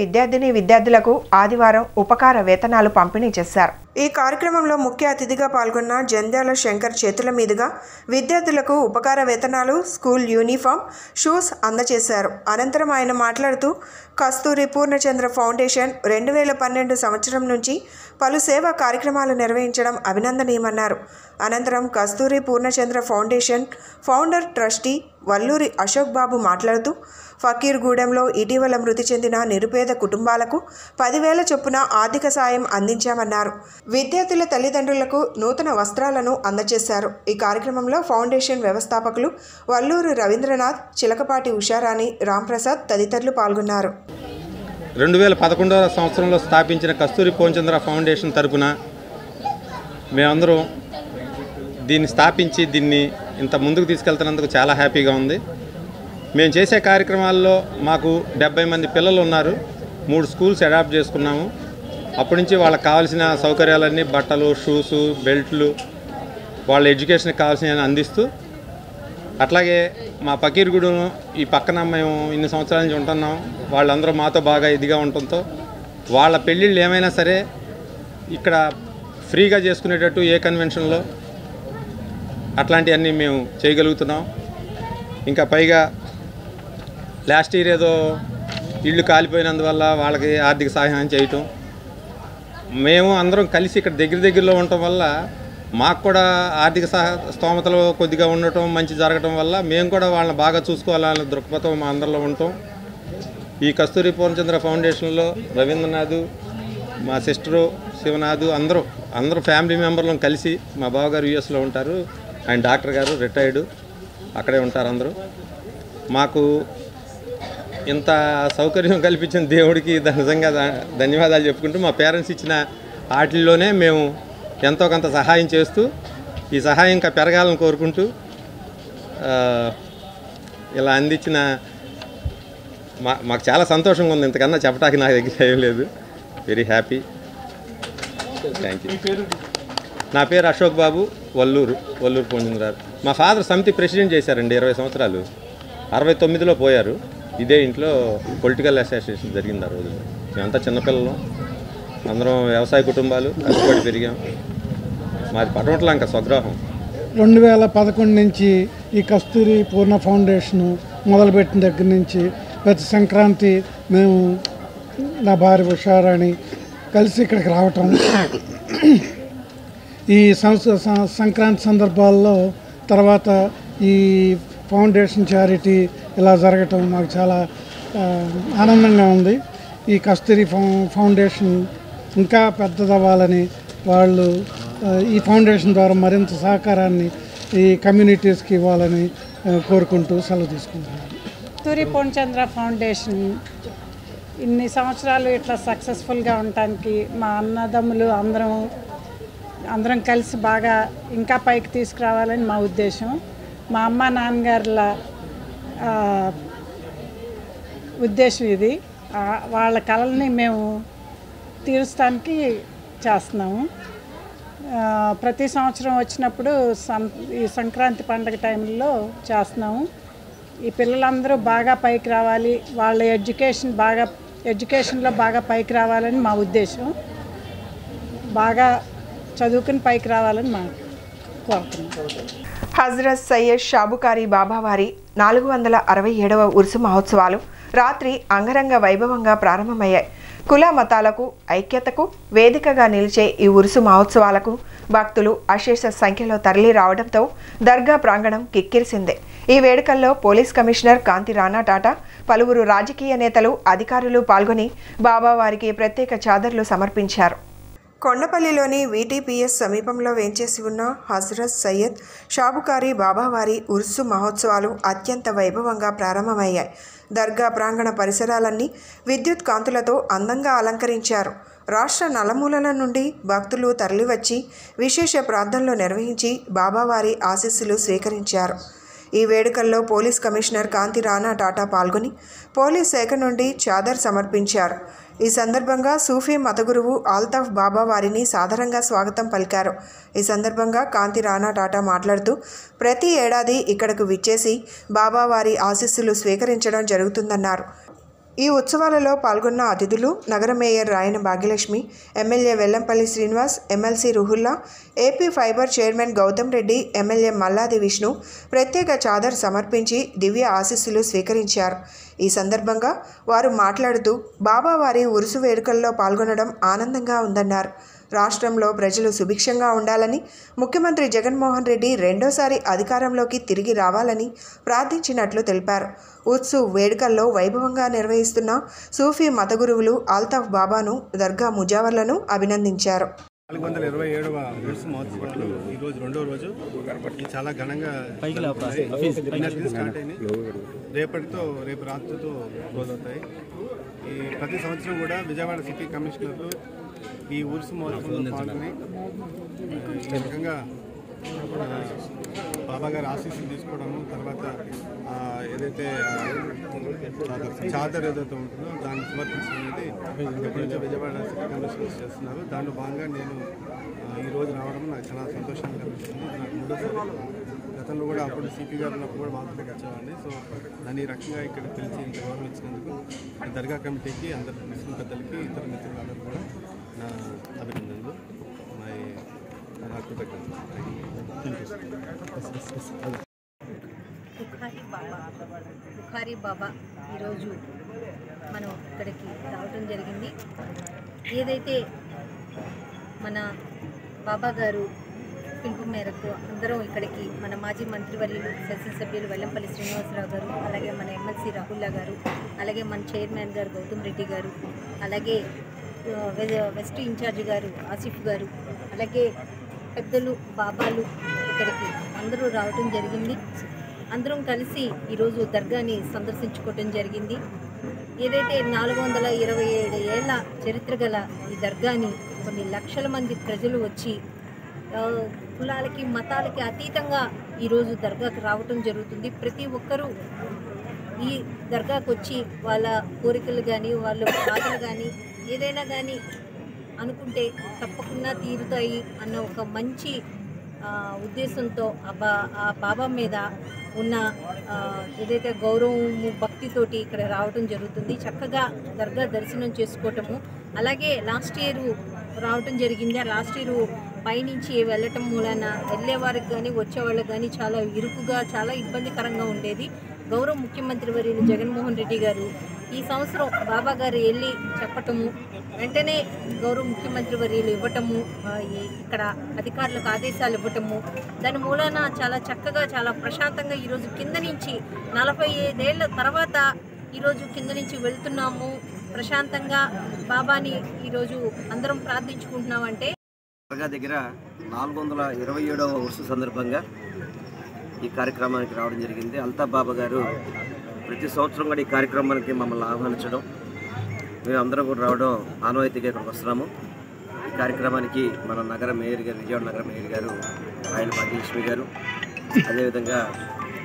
విద్యార్థులకు ఆదివారం ఉపకార వేతనాలు పంపిణీ చేశారు. ఈ కార్యక్రమంలో ముఖ్య అతిథిగా పాల్గొన్న జంధ్యాల శంకర్ చేతుల మీదుగా విద్యార్థులకు ఉపకార వేతనాలు, స్కూల్ యూనిఫామ్, షూస్ అందజేశారు. అనంతరం ఆయన మాట్లాడుతూ కస్తూరి పూర్ణచంద్ర ఫౌండేషన్ 2012 సంవత్సరం నుంచి పలు సేవా కార్యక్రమాలు నిర్వహించడం అభినందనీయమన్నారు. అనంతరం Kasturi Purnachandra foundation founder trustee Valluri Ashok Babu మాట్లాడుతూ ఫకీర్గూడెంలో ఇటీవల మృతి చెందిన నిరుపేద కుటుంబాలకు 10,000 చొప్పున ఆర్థిక సాయం అందించామన్నారు. విద్యార్థుల తల్లిదండ్రులకు నూతన వస్త్రాలను అందజేశారు. ఈ కార్యక్రమంలో ఫౌండేషన్ వ్యవస్థాపకులు వల్లూరు రవీంద్రనాథ్, చిలకపాటి ఉషారాణి, రాంప్రసాద్ తదితరులు పాల్గొన్నారు. 2011 సంవత్సరంలో స్థాపించిన కస్తూరి పూర్ణచంద్ర ఫౌండేషన్ తరపున మేమందరం దీన్ని స్థాపించి దీన్ని ఇంత ముందుకు తీసుకెళ్తున్నందుకు చాలా హ్యాపీగా ఉంది. మేము చేసే కార్యక్రమాల్లో మాకు 70 మంది పిల్లలు ఉన్నారు. 3 స్కూల్స్ అడాప్ట్ చేసుకున్నాము. అప్పటి నుంచి వాళ్ళకి కావాల్సిన సౌకర్యాలన్నీ బట్టలు, షూసు, బెల్ట్లు, వాళ్ళ ఎడ్యుకేషన్కి కావాల్సినవి అందిస్తూ, అట్లాగే మా ఫకీర్గూడెం ఈ పక్కన మేము ఇన్ని సంవత్సరాల నుంచి ఉంటున్నాం. వాళ్ళందరూ మాతో బాగా ఇదిగా ఉండటంతో వాళ్ళ పెళ్ళిళ్ళు ఏమైనా సరే ఇక్కడ ఫ్రీగా చేసుకునేటట్టు ఏ కన్వెన్షన్లో అట్లాంటివన్నీ మేము చేయగలుగుతున్నాం. ఇంకా పైగా లాస్ట్ ఇయర్ ఏదో ఇళ్ళు కాలిపోయినందువల్ల వాళ్ళకి ఆర్థిక సహాయం చేయటం, మేము అందరం కలిసి ఇక్కడ దగ్గరలో ఉండటం వల్ల మాకు కూడా ఆర్థిక స్తోమతలు కొద్దిగా ఉండటం, మంచి జరగటం వల్ల మేము కూడా వాళ్ళని బాగా చూసుకోవాలనే దృక్పథం మా అందరిలో ఉండటం. ఈ కస్తూరి పూర్ణచంద్ర ఫౌండేషన్లో రవీంద్రనాథ్, మా సిస్టరు శివనాథ్ అందరూ ఫ్యామిలీ మెంబర్లను కలిసి, మా బావగారు యూఎస్లో ఉంటారు, ఆయన డాక్టర్ గారు రిటైర్డు, అక్కడే ఉంటారు అందరూ. మాకు ఇంత సౌకర్యం కల్పించిన దేవుడికి నిజంగా ధన్యవాదాలు చెప్పుకుంటూ మా పేరెంట్స్ ఇచ్చిన వాటిల్లోనే మేము ఎంతో కొంత సహాయం చేస్తూ ఈ సహాయం ఇంకా పెరగాలని కోరుకుంటూ ఇలా అందించిన మాకు చాలా సంతోషంగా ఉంది. ఇంతకన్నా చెప్పడానికి నా దగ్గర ఏం లేదు. Very happy. Thank you. నా పేరు అశోక్ బాబు, వల్లూరు పూర్ణచంద్రారు. మా ఫాదర్ సమితి ప్రెసిడెంట్ చేశారండి 20 సంవత్సరాలు. 69లో పోయారు. ఇదే ఇంట్లో పొలిటికల్ అసోసియేషన్ జరిగింది ఆ రోజు. మేమంతా చిన్నపిల్లలు, అందరం వ్యవసాయ కుటుంబాలు, కష్టపడి పెరిగాం. మాది పటమట్లంక స్వగ్రాహం. 2011 నుంచి ఈ కస్తూరి పూర్ణ ఫౌండేషన్ మొదలుపెట్టిన దగ్గర నుంచి ప్రతి సంక్రాంతి మేము నా భార్య ఉషారాణి కలిసి ఇక్కడికి రావటం, ఈ సంక్రాంతి సందర్భాల్లో తర్వాత ఈ ఫౌండేషన్ చారిటీ ఇలా జరగటం మాకు చాలా ఆనందంగా ఉంది. ఈ కస్తూరి ఫౌండేషన్ ఇంకా పెద్దదవ్వాలని, వాళ్ళు ఈ ఫౌండేషన్ ద్వారా మరింత సహకారాన్ని ఈ కమ్యూనిటీస్కి ఇవ్వాలని కోరుకుంటూ సెలవు తీసుకుంటున్నాను. కస్తూరి పూర్ణచంద్ర ఫౌండేషన్ ఇన్ని సంవత్సరాలు ఇట్లా సక్సెస్ఫుల్గా ఉండటానికి మా అన్నదమ్ములు అందరం కలిసి బాగా ఇంకా పైకి తీసుకురావాలని మా ఉద్దేశం. మా అమ్మ నాన్నగారుల ఉద్దేశం ఇది. వాళ్ళ కళల్ని మేము తీర్చడానికి చేస్తున్నాము. ప్రతి సంవత్సరం వచ్చినప్పుడు ఈ సంక్రాంతి పండుగ టైంలో చేస్తున్నాము. ఈ పిల్లలందరూ బాగా పైకి రావాలి, వాళ్ళ ఎడ్యుకేషన్లో బాగా పైకి రావాలని మా ఉద్దేశం. బాగా చదువుకుని పైకి రావాలని మా కోరుతున్నాం. హజరత్ సయ్యద్ షాబుకారి బాబావారి 467వ ఉరుసు మహోత్సవాలు రాత్రి అంగరంగ వైభవంగా ప్రారంభమయ్యాయి. కుల మతాలకు ఐక్యతకు వేదికగా నిలిచే ఈ ఉరుసు మహోత్సవాలకు భక్తులు అశేష సంఖ్యలో తరలి రావడంతో దర్గా ప్రాంగణం కిక్కిరిసిందే. ఈ వేడుకల్లో పోలీస్ కమిషనర్ కాంతి రాణా టాటా, పలువురు రాజకీయ నేతలు, అధికారులు పాల్గొని బాబావారికి ప్రత్యేక చాదర్లు సమర్పించారు. కొండపల్లిలోని వీటీపీఎస్ సమీపంలో వేంచేసి ఉన్న హజరత్ సయ్యద్ షాబుకారి బాబావారి ఉర్సు మహోత్సవాలు అత్యంత వైభవంగా ప్రారంభమయ్యాయి. దర్గా ప్రాంగణ పరిసరాలన్నీ విద్యుత్ కాంతులతో అందంగా అలంకరించారు. రాష్ట్ర నలుమూలల నుండి భక్తులు తరలివచ్చి విశేష ప్రార్థనలు నిర్వహించి బాబావారి ఆశీస్సులు స్వీకరించారు. ఈ వేడుకల్లో పోలీస్ కమిషనర్ కాంతి రాణా టాటా పాల్గొని పోలీస్ శాఖ నుండి చాదర్ సమర్పించారు. ఈ సందర్భంగా సూఫీ మతగురువు ఆల్తాఫ్ బాబా వారిని సాదరంగా స్వాగతం పలికారు. ఈ సందర్భంగా కాంతి రాణా టాటా మాట్లాడుతూ ప్రతి ఏడాది ఇక్కడకు విచ్చేసి బాబావారి ఆశీస్సులు స్వీకరించడం జరుగుతుందన్నారు. ఈ ఉత్సవాలలో పాల్గొన్న అతిథులు నగర mayor Rayana Bhagyalakshmi, MLA Vellampalli Srinivas, MLC Ruhulla, AP fibre chairman Gautam Reddy, MLA Malladi Vishnu ప్రత్యేక చాదర్ సమర్పించి దివ్య ఆశీస్సులు స్వీకరించారు. ఈ సందర్భంగా వారు మాట్లాడుతూ బాబావారి ఉరుసు వేడుకల్లో పాల్గొనడం ఆనందంగా ఉందన్నారు. రాష్ట్రంలో ప్రజలు సుభిక్షంగా ఉండాలని, ముఖ్యమంత్రి జగన్మోహన్ రెడ్డి రెండోసారి అధికారంలోకి తిరిగి రావాలని ప్రార్థించినట్లు తెలిపారు. ఉత్సు వేడుకల్లో వైభవంగా నిర్వహిస్తున్న సూఫీ మతగురువులు ఆల్తాఫ్ బాబాను, దర్గా ముజావర్లను అభినందించారు. 427వ ఉర్సు మహోత్సవాలు ఈరోజు రెండో రోజు. చాలా ఘనంగా స్టార్ట్ అయినాయి. రేపు రాత్రితో రోజవుతాయి. ఈ ప్రతి సంవత్సరం కూడా విజయవాడ సిటీ కమిషనర్లు ఈ ఉర్సు మహోత్సవంలో పాల్గొని ఈ రకంగా బాబా గారి ఆశీస్సులు తీసుకోవడము, తర్వాత ఏదైతే చాదర్ ఏదైతే ఉంటుందో దాన్ని సమర్పించడం అనేది ఎప్పటి నుంచో విజయవాడ సిటీ కమిషనర్స్ చేస్తున్నారు. దాంట్లో భాగంగా నేను ఈరోజు రావడం నాకు చాలా సంతోషంగా అనిపిస్తుంది. నాకు మూడోసారి. గతంలో కూడా అప్పుడు సిపి గారు ఉన్నప్పుడు కూడా మాత్రమే వచ్చేవాడిని. సో దాన్ని ఈ రకంగా ఇక్కడ పిలిచి ఇంత గౌరవం ఇచ్చినందుకు దర్గా కమిటీకి, అందరి ముస్లిం పెద్దలకి, ఇతర మిత్రులందరూ కూడా నా అభినందనలు, నా కృతజ్ఞతలు. బుఖారీ బాబా ఈరోజు మనం ఇక్కడికి రావడం జరిగింది. ఏదైతే మన బాబా గారు పిలుపు మేరకు అందరం ఇక్కడికి మన మాజీ మంత్రివర్యులు, శాసనసభ్యులు వెల్లంపల్లి శ్రీనివాసరావు గారు, అలాగే మన ఎమ్మెల్సీ రాహుల్లా గారు, అలాగే మన చైర్మన్ గారు గౌతమ్ రెడ్డి గారు, అలాగే వెస్ట్ ఇన్ఛార్జ్ గారు ఆసిఫ్ గారు, అలాగే పెద్దలు బాబాలు ఇక్కడికి అందరూ రావడం జరిగింది. అందరం కలిసి ఈరోజు దర్గాని సందర్శించుకోవడం జరిగింది. ఏదైతే 427 ఏళ్ల చరిత్ర గల ఈ దర్గాని కొన్ని లక్షల మంది ప్రజలు వచ్చి కులాలకి మతాలకి అతీతంగా ఈరోజు దర్గాకు రావటం జరుగుతుంది. ప్రతి ఒక్కరూ ఈ దర్గాకు వచ్చి వాళ్ళ కోరికలు కానీ, వాళ్ళ బాధలు కానీ, ఏదైనా కానీ అనుకుంటే తప్పకుండా తీరుతాయి అన్న ఒక మంచి ఉద్దేశంతో ఆ బాబా మీద ఉన్న ఏదైతే గౌరవము, భక్తితోటి ఇక్కడ రావడం జరుగుతుంది. చక్కగా దర్గా దర్శనం చేసుకోవటము, అలాగే లాస్ట్ ఇయర్ రావటం జరిగింది. ఆ లాస్ట్ ఇయర్ పైనుంచి వెళ్ళటం మూలన వెళ్ళేవారికి కానీ వచ్చేవాళ్ళకి కానీ చాలా ఇరుకుగా, చాలా ఇబ్బందికరంగా ఉండేది. గౌరవ ముఖ్యమంత్రి వర్యులు జగన్మోహన్ రెడ్డి గారు ఈ సంవత్సరం బాబా గారు వెళ్ళి చెప్పటము, వెంటనే గౌరవ ముఖ్యమంత్రి వర్యులు ఇవ్వటము, ఇక్కడ అధికారులకు ఆదేశాలు ఇవ్వటము, దాని మూలాన చాలా చక్కగా, చాలా ప్రశాంతంగా ఈరోజు కింద నుంచి 45 ఏళ్ల తర్వాత ఈరోజు కింద నుంచి వెళ్తున్నాము. ప్రశాంతంగా బాబాని ఈరోజు అందరం ప్రార్థించుకుంటున్నామంటే దర్గా దగ్గర 427వ ఉర్సు సందర్భంగా ఈ కార్యక్రమానికి రావడం జరిగింది. అల్తాఫ్ బాబా గారు ప్రతి సంవత్సరం కూడా ఈ కార్యక్రమానికి మమ్మల్ని ఆహ్వానించడం, మేము అందరం కూడా రావడం ఆనవాయితీగా ఇక్కడికి వస్తున్నాము. ఈ కార్యక్రమానికి మన నగర మేయర్ గారు, విజయవాడ నగర మేయర్ గారు ఆయన భాగ్యలక్ష్మి గారు, అదేవిధంగా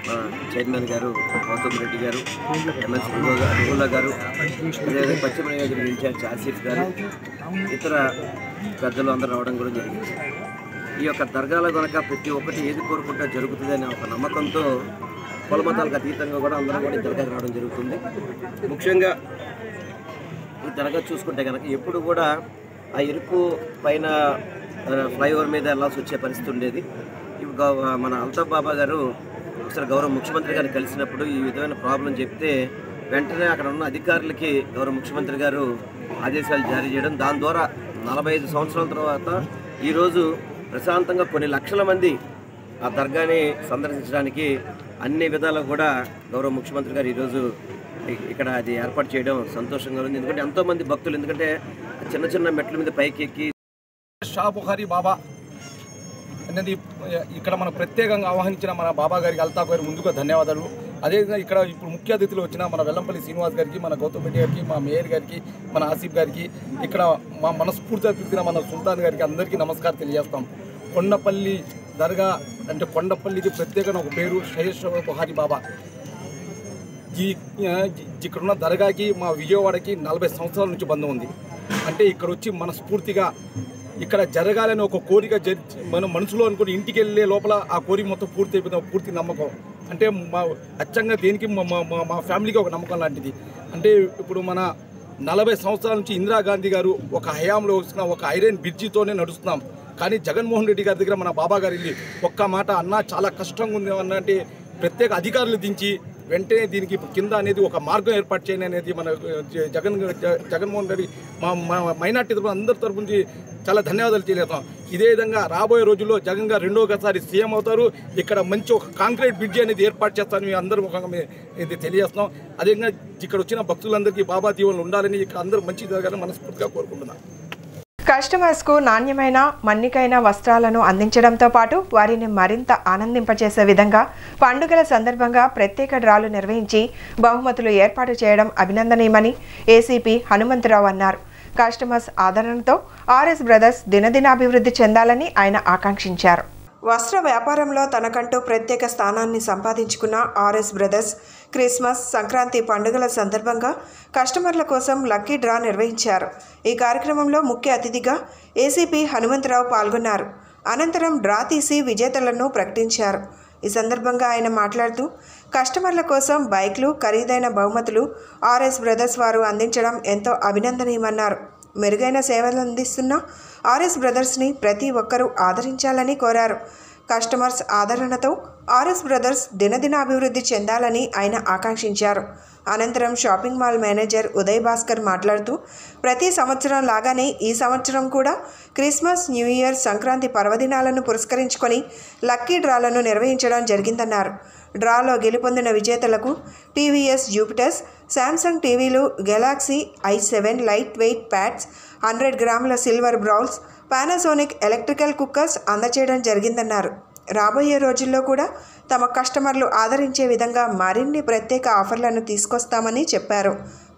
మన చైర్మన్ గారు గౌతమ్ రెడ్డి గారు, ఎమ్మెల్సీ రఘుల్లా గారు, అదేవిధంగా పశ్చిమ నియోజకవర్గ ఇన్ఛార్జ్ ఆసిఫ్ గారు, ఇతర పెద్దలు అందరూ రావడం కూడా జరిగింది. ఈ యొక్క దర్గాలో కనుక ప్రతి ఒక్కటి ఏది కోరుకుంటే జరుగుతుందనే ఒక నమ్మకంతో కులమతాలకు అతీతంగా కూడా అందరం కూడా ఈ దర్గాకి రావడం జరుగుతుంది. ముఖ్యంగా ఈ దర్గా చూసుకుంటే కనుక ఎప్పుడు కూడా ఆ ఇరుకు పైన ఫ్లైఓవర్ మీద వెళ్ళాల్సి వచ్చే పరిస్థితి ఉండేది. మన అల్తాఫ్ బాబా గారు ఒకసారి గౌరవ ముఖ్యమంత్రి గారిని కలిసినప్పుడు ఈ విధమైన ప్రాబ్లం చెప్తే వెంటనే అక్కడ ఉన్న అధికారులకి గౌరవ ముఖ్యమంత్రి గారు ఆదేశాలు జారీ చేయడం, దాని ద్వారా 45 సంవత్సరాల తర్వాత ఈరోజు ప్రశాంతంగా కొన్ని లక్షల మంది ఆ దర్గాని సందర్శించడానికి అన్ని విధాలు కూడా గౌరవ ముఖ్యమంత్రి గారు ఈరోజు ఇక్కడ అది ఏర్పాటు చేయడం సంతోషంగా ఉంది. ఎందుకంటే ఎంతోమంది భక్తులు, ఎందుకంటే చిన్న చిన్న మెట్ల మీద పైకి ఎక్కి షా బుఖారీ బాబా అనేది ఇక్కడ మనం ప్రత్యేకంగా ఆహ్వానించిన మన బాబా గారికి, అల్తాఫ్ గారికి ముందుగా ధన్యవాదాలు. అదేవిధంగా ఇక్కడ ఇప్పుడు ముఖ్య అతిథులు వచ్చిన మన వెల్లంపల్లి శ్రీనివాస్ గారికి, మన గౌతమ్ రెడ్డి గారికి, మా మేయర్ గారికి, మన ఆసిఫ్ గారికి, ఇక్కడ మా మనస్ఫూర్తిగా పిలిచిన మన సుల్తాన్ గారికి అందరికీ నమస్కారం తెలియజేస్తాం. కొండపల్లి దర్గా అంటే కొండపల్లికి ప్రత్యేకంగా ఒక పేరు షా బుఖారీ బాబా. ఇక్కడున్న దర్గాకి మా విజయవాడకి 40 సంవత్సరాల నుంచి బంధం ఉంది. అంటే ఇక్కడ వచ్చి మనస్ఫూర్తిగా ఇక్కడ జరగాలని ఒక కోరిక మన మనసులో అనుకుని ఇంటికి వెళ్ళే లోపల ఆ కోరిక మొత్తం పూర్తి అయిపోయింది. పూర్తి నమ్మకం అంటే మా అచ్చంగా దేనికి మా ఫ్యామిలీకి ఒక నమ్మకం లాంటిది. అంటే ఇప్పుడు మన 40 సంవత్సరాల నుంచి ఇందిరాగాంధీ గారు ఒక హయాంలో వచ్చిన ఒక ఐరన్ బ్రిడ్జితోనే నడుస్తున్నాం. కానీ జగన్మోహన్ రెడ్డి గారి దగ్గర మన బాబా గారు వెళ్ళి ఒక్క మాట అన్న చాలా కష్టంగా ఉంది అన్నంటే ప్రత్యేక అధికారులు దించి వెంటనే దీనికి కింద అనేది ఒక మార్గం ఏర్పాటు చేయని అనేది మన జగన్మోహన్ రెడ్డి మా మైనార్టీ తరఫున అందరి తరఫు నుంచి చాలా ధన్యవాదాలు తెలియజేస్తాం. ఇదే విధంగా రాబోయే రోజుల్లో జగన్ గారు రెండోసారి సీఎం అవుతారు. ఇక్కడ మంచి ఒక కాంక్రీట్ బ్రిడ్జి అనేది ఏర్పాటు చేస్తారని మేము అందరూ ముఖంగా ఇది తెలియజేస్తాం. అదేవిధంగా ఇక్కడ వచ్చిన భక్తులందరికీ బాబా దీవెనలు ఉండాలని ఇక్కడ అందరూ మంచి జరగాలని మనస్ఫూర్తిగా కోరుకుంటున్నాం. కస్టమర్స్కు నాణ్యమైన మన్నికైన వస్త్రాలను అందించడంతో పాటు వారిని మరింత ఆనందింపచేసే విధంగా పండుగల సందర్భంగా ప్రత్యేక డ్రాలు నిర్వహించి బహుమతులు ఏర్పాటు చేయడం అభినందనీయమని ఏసీపీ హనుమంతరావు అన్నారు. కస్టమర్స్ ఆదరణతో ఆర్ఎస్ బ్రదర్స్ దినదినాభివృద్ధి చెందాలని ఆయన ఆకాంక్షించారు. వస్త్ర వ్యాపారంలో తనకంటూ ప్రత్యేక స్థానాన్ని సంపాదించుకున్న ఆర్ఎస్ బ్రదర్స్ క్రిస్మస్, సంక్రాంతి పండుగల సందర్భంగా కస్టమర్ల కోసం లక్కీ డ్రా నిర్వహించారు. ఈ కార్యక్రమంలో ముఖ్య అతిథిగా ఏసీపీ హనుమంతరావు పాల్గొన్నారు. అనంతరం డ్రా తీసి విజేతలను ప్రకటించారు. ఈ సందర్భంగా ఆయన మాట్లాడుతూ కస్టమర్ల కోసం బైక్లు, ఖరీదైన బహుమతులు ఆర్ఎస్ బ్రదర్స్ వారు అందించడం ఎంతో అభినందనీయమన్నారు. మెరుగైన సేవలు అందిస్తున్న ఆర్ఎస్ బ్రదర్స్ని ప్రతి ఒక్కరూ ఆదరించాలని కోరారు. కస్టమర్స్ ఆదరణతో ఆర్ఎస్ బ్రదర్స్ దినదిన అభివృద్ధి చెందాలని ఆయన ఆకాంక్షించారు. అనంతరం shopping mall manager Uday Bhaskar మాట్లాడుతూ ప్రతి సంవత్సరం లాగానే ఈ సంవత్సరం కూడా క్రిస్మస్, న్యూ ఇయర్, సంక్రాంతి పర్వదినాలను పురస్కరించుకొని లక్కీ డ్రాలను నిర్వహించడం జరిగిందన్నారు. డ్రాలో గెలుపొందిన విజేతలకు టీవీఎస్ జూపిటర్స్, శాంసంగ్ టీవీలు, Galaxy i7 light weight pads, 100 గ్రాముల silver bowls, Panasonic electrical cookers అందచేయడం జరిగిందన్నారు. రాబోయే రోజుల్లో కూడా తమ కస్టమర్లు ఆదరించే విధంగా మరిన్ని ప్రత్యేక ఆఫర్లను తీసుకొస్తామని చెప్పారు.